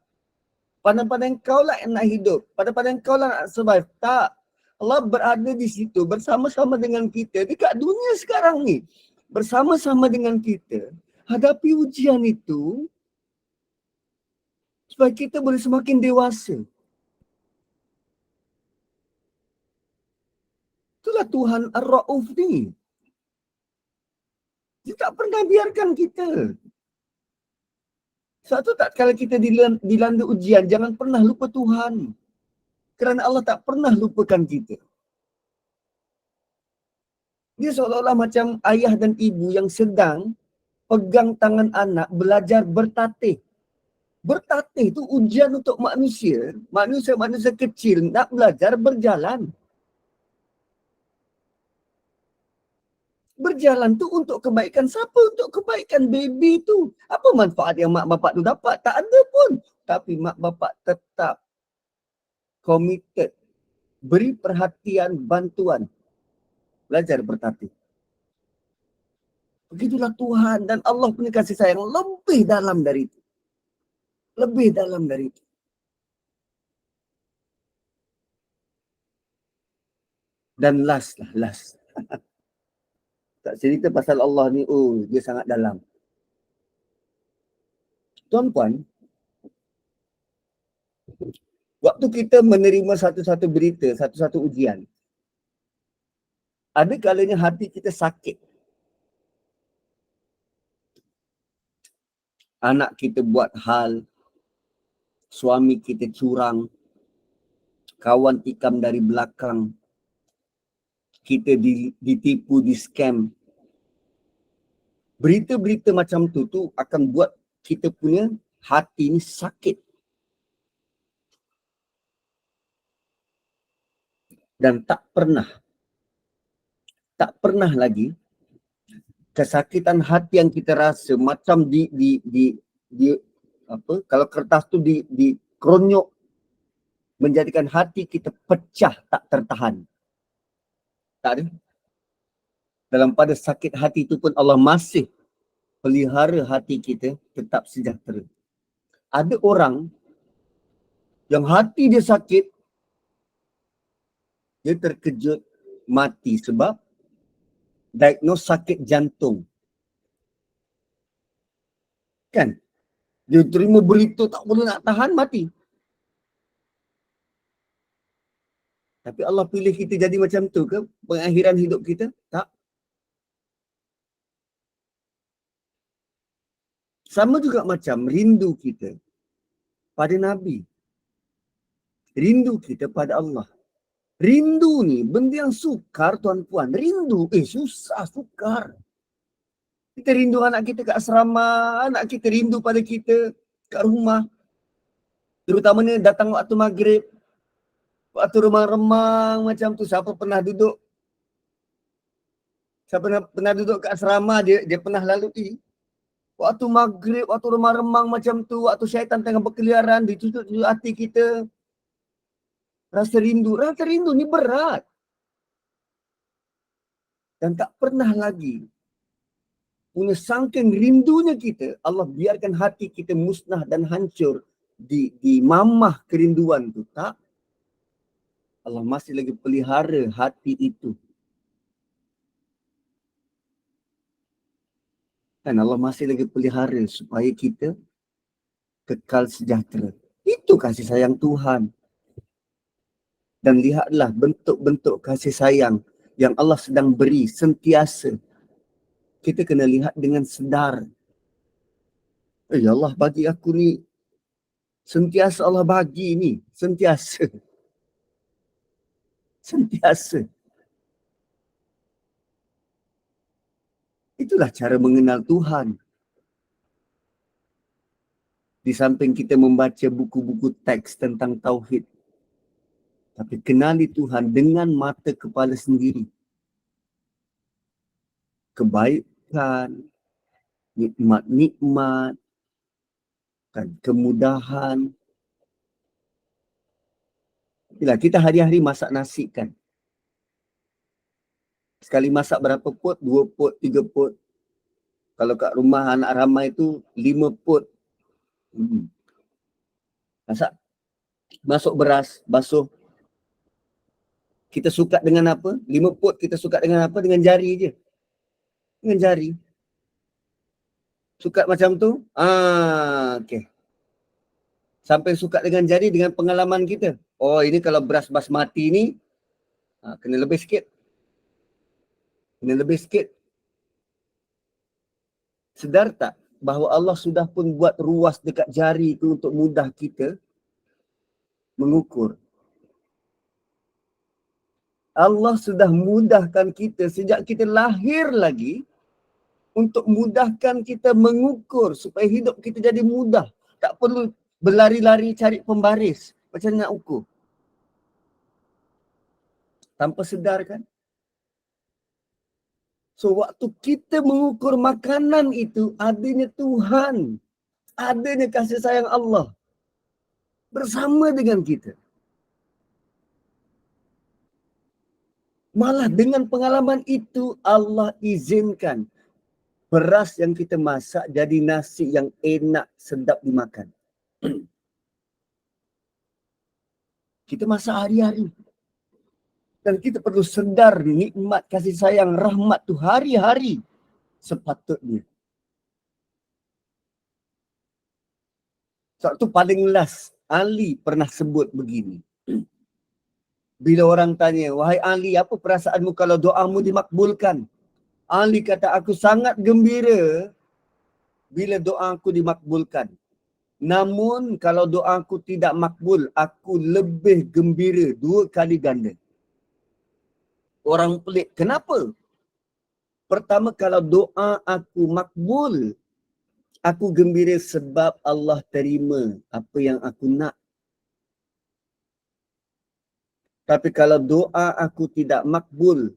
Pandai-pandai kau lah yang nak hidup. Pandai-pandai kau lah nak survive. Tak. Allah berada di situ bersama-sama dengan kita dekat dunia sekarang ni. Bersama-sama dengan kita. Hadapi ujian itu supaya kita boleh semakin dewasa. Itulah Tuhan Ar-Ra'uf ni. Dia tak pernah biarkan kita. Sebab tu tak kalau kita dilanda ujian, jangan pernah lupa Tuhan. Kerana Allah tak pernah lupakan kita. Dia seolah-olah macam ayah dan ibu yang sedang pegang tangan anak belajar bertatih. Bertatih tu ujian untuk manusia. Manusia-manusia kecil nak belajar berjalan. Berjalan tu untuk kebaikan siapa? Untuk kebaikan baby tu. Apa manfaat yang mak bapak tu dapat? Tak ada pun. Tapi mak bapak tetap committed. Beri perhatian, bantuan. Belajar bertatih. Begitulah Tuhan dan Allah punya kasih sayang lebih dalam dari itu. Lebih dalam dari itu. Dan last. Tak cerita pasal Allah ni, dia sangat dalam. Tuan-puan, waktu kita menerima satu-satu berita, satu-satu ujian, ada kalanya hati kita sakit. Anak kita buat hal, suami kita curang, kawan tikam dari belakang, kita ditipu, di scam. Berita-berita macam tu akan buat kita punya hati ni sakit. Dan tak pernah lagi kesakitan hati yang kita rasa macam di apa, kalau kertas tu di keronyok, menjadikan hati kita pecah, tak tertahan. Tak ada. Dalam pada sakit hati itu pun Allah masih pelihara hati kita tetap sejahtera. Ada orang yang hati dia sakit, dia terkejut mati sebab diagnos sakit jantung. Kan? Dia terima berita tak boleh nak tahan, mati. Tapi Allah pilih kita jadi macam tu ke pengakhiran hidup kita? Tak. Sama juga macam rindu kita pada Nabi. Rindu kita pada Allah. Rindu ni benda yang sukar, tuan-puan. Rindu, susah, sukar. Kita rindu anak kita kat asrama, anak kita rindu pada kita kat rumah. Terutamanya datang waktu maghrib, waktu remang-remang macam tu. Siapa pernah duduk? Siapa pernah duduk kat asrama, dia pernah lalui. Waktu maghrib, waktu remang-remang macam tu, waktu syaitan tengah berkeliaran, dicucuk-cucuk hati kita. Rasa rindu ni berat. Dan tak pernah lagi punya saking rindunya kita, Allah biarkan hati kita musnah dan hancur di mamah kerinduan tu. Tak. Allah masih lagi pelihara hati itu. Dan Allah masih lagi pelihara supaya kita kekal sejahtera. Itu kasih sayang Tuhan. Dan lihatlah bentuk-bentuk kasih sayang yang Allah sedang beri sentiasa. Kita kena lihat dengan sedar. Ya Allah bagi aku ni. Sentiasa Allah bagi ni. Sentiasa. Sentiasa. Itulah cara mengenal Tuhan. Di samping kita membaca buku-buku teks tentang tauhid. Tapi kenali Tuhan dengan mata kepala sendiri. Kebaikan, nikmat-nikmat, kan, kemudahan. Itulah, kita hari-hari masak nasi kan. Sekali masak berapa pot? 2 pot, 3 pot. Kalau kat rumah anak ramai tu 5 pot. Masak. Masuk beras, basuh. Kita sukat dengan apa? 5 pot kita sukat dengan apa? Dengan jari je. Dengan jari. Sukat macam tu? Okey. Sampai sukat dengan jari dengan pengalaman kita. Oh, ini kalau beras basmati ni kena lebih sikit. Kena lebih sikit. Sedar tak bahawa Allah sudah pun buat ruas dekat jari tu untuk mudah kita mengukur. Allah sudah mudahkan kita sejak kita lahir lagi untuk mudahkan kita mengukur supaya hidup kita jadi mudah. Tak perlu berlari-lari cari pembaris. Macam nak ukur. Tanpa sedar kan? So waktu kita mengukur makanan itu, adanya Tuhan. Adanya kasih sayang Allah. Bersama dengan kita. Malah dengan pengalaman itu Allah izinkan beras yang kita masak jadi nasi yang enak, sedap dimakan. Kita masak hari-hari. Dan kita perlu sedar nikmat kasih sayang rahmat tu hari-hari sepatutnya. Satu paling last, Ali pernah sebut begini. Bila orang tanya, wahai Ali, apa perasaanmu kalau doamu dimakbulkan? Ali kata, aku sangat gembira bila doaku dimakbulkan. Namun kalau doaku tidak makbul, aku lebih gembira 2 kali ganda. orang pelik. Kenapa? Pertama, kalau doa aku makbul, aku gembira sebab Allah terima apa yang aku nak. Tapi kalau doa aku tidak makbul,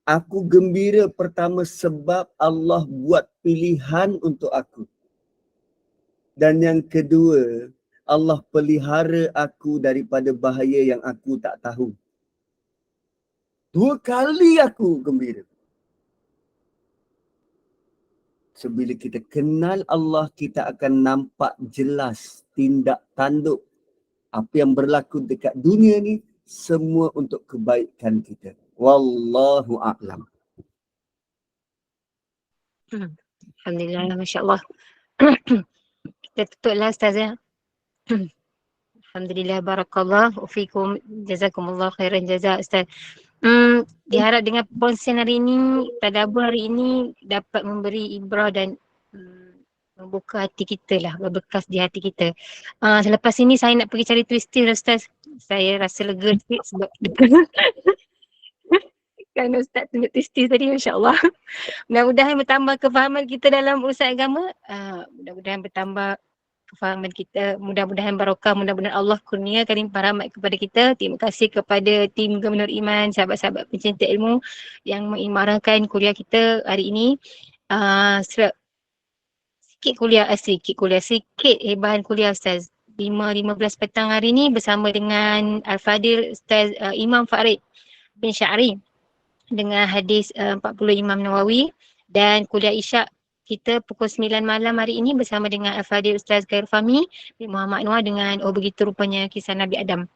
aku gembira pertama sebab Allah buat pilihan untuk aku. Dan yang kedua, Allah pelihara aku daripada bahaya yang aku tak tahu. 2 kali aku gembira. So, bila kita kenal Allah, kita akan nampak jelas tindak tanduk apa yang berlaku dekat dunia ni semua untuk kebaikan kita. Wallahu a'lam. Alhamdulillah, Masya Allah. Kita tutuplah Ustazah. Alhamdulillah, barakallah fikum, jazakumullah khairan jazak Ustaz. Diharap dengan perkongsian hari ini, tadabbur hari ini dapat memberi ibrah dan membuka hati kita lah, berbekas di hati kita. Selepas ini saya nak pergi cari twisty Ustaz. Saya rasa lega sikit sebab kan Ustaz tunjuk twisty tadi, Masya Allah. Mudah-mudahan bertambah kefahaman kita dalam urusan agama. Mudah-mudahan bertambah kefahaman kita, mudah-mudahan barakah, mudah-mudahan Allah kurniakan limpah rahmat kepada kita. Terima kasih kepada tim Gema Nur Iman, sahabat-sahabat pencinta ilmu yang mengimarahkan kuliah kita hari ini. Sikit bahan kuliah Ustaz. 5:15 petang hari ni bersama dengan Al-Fadil Ustaz Imam Farid bin Sya'ri dengan hadis 40 Imam Nawawi, dan kuliah Isyak kita pukul 9 malam hari ini bersama dengan Al-Fadil Ustaz Khair Fahmi bin Muhammad Noor dengan begitu rupanya kisah Nabi Adam.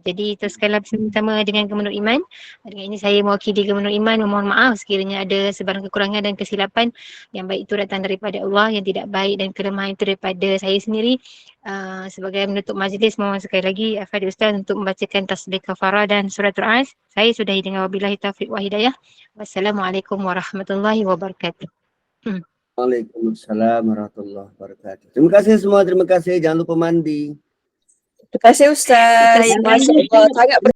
Jadi teruskanlah bersama dengan Gema Nur Iman. Dengan ini saya mewakili Gema Nur Iman memohon maaf sekiranya ada sebarang kekurangan dan kesilapan. Yang baik itu datang daripada Allah, yang tidak baik dan kelemahan itu daripada saya sendiri. Sebagai menutup majlis, mohon sekali lagi Al-Fadil Ustaz untuk membacakan tasbih kafarah dan suratul As. Saya sudahi dengan wabillahi taufiq wa hidayah. Wassalamualaikum warahmatullahi wabarakatuh. Waalaikumsalam warahmatullahi wabarakatuh. Terima kasih semua, terima kasih. Jangan lupa mandi. Terima kasih Ustaz. Masya Allah. Sangat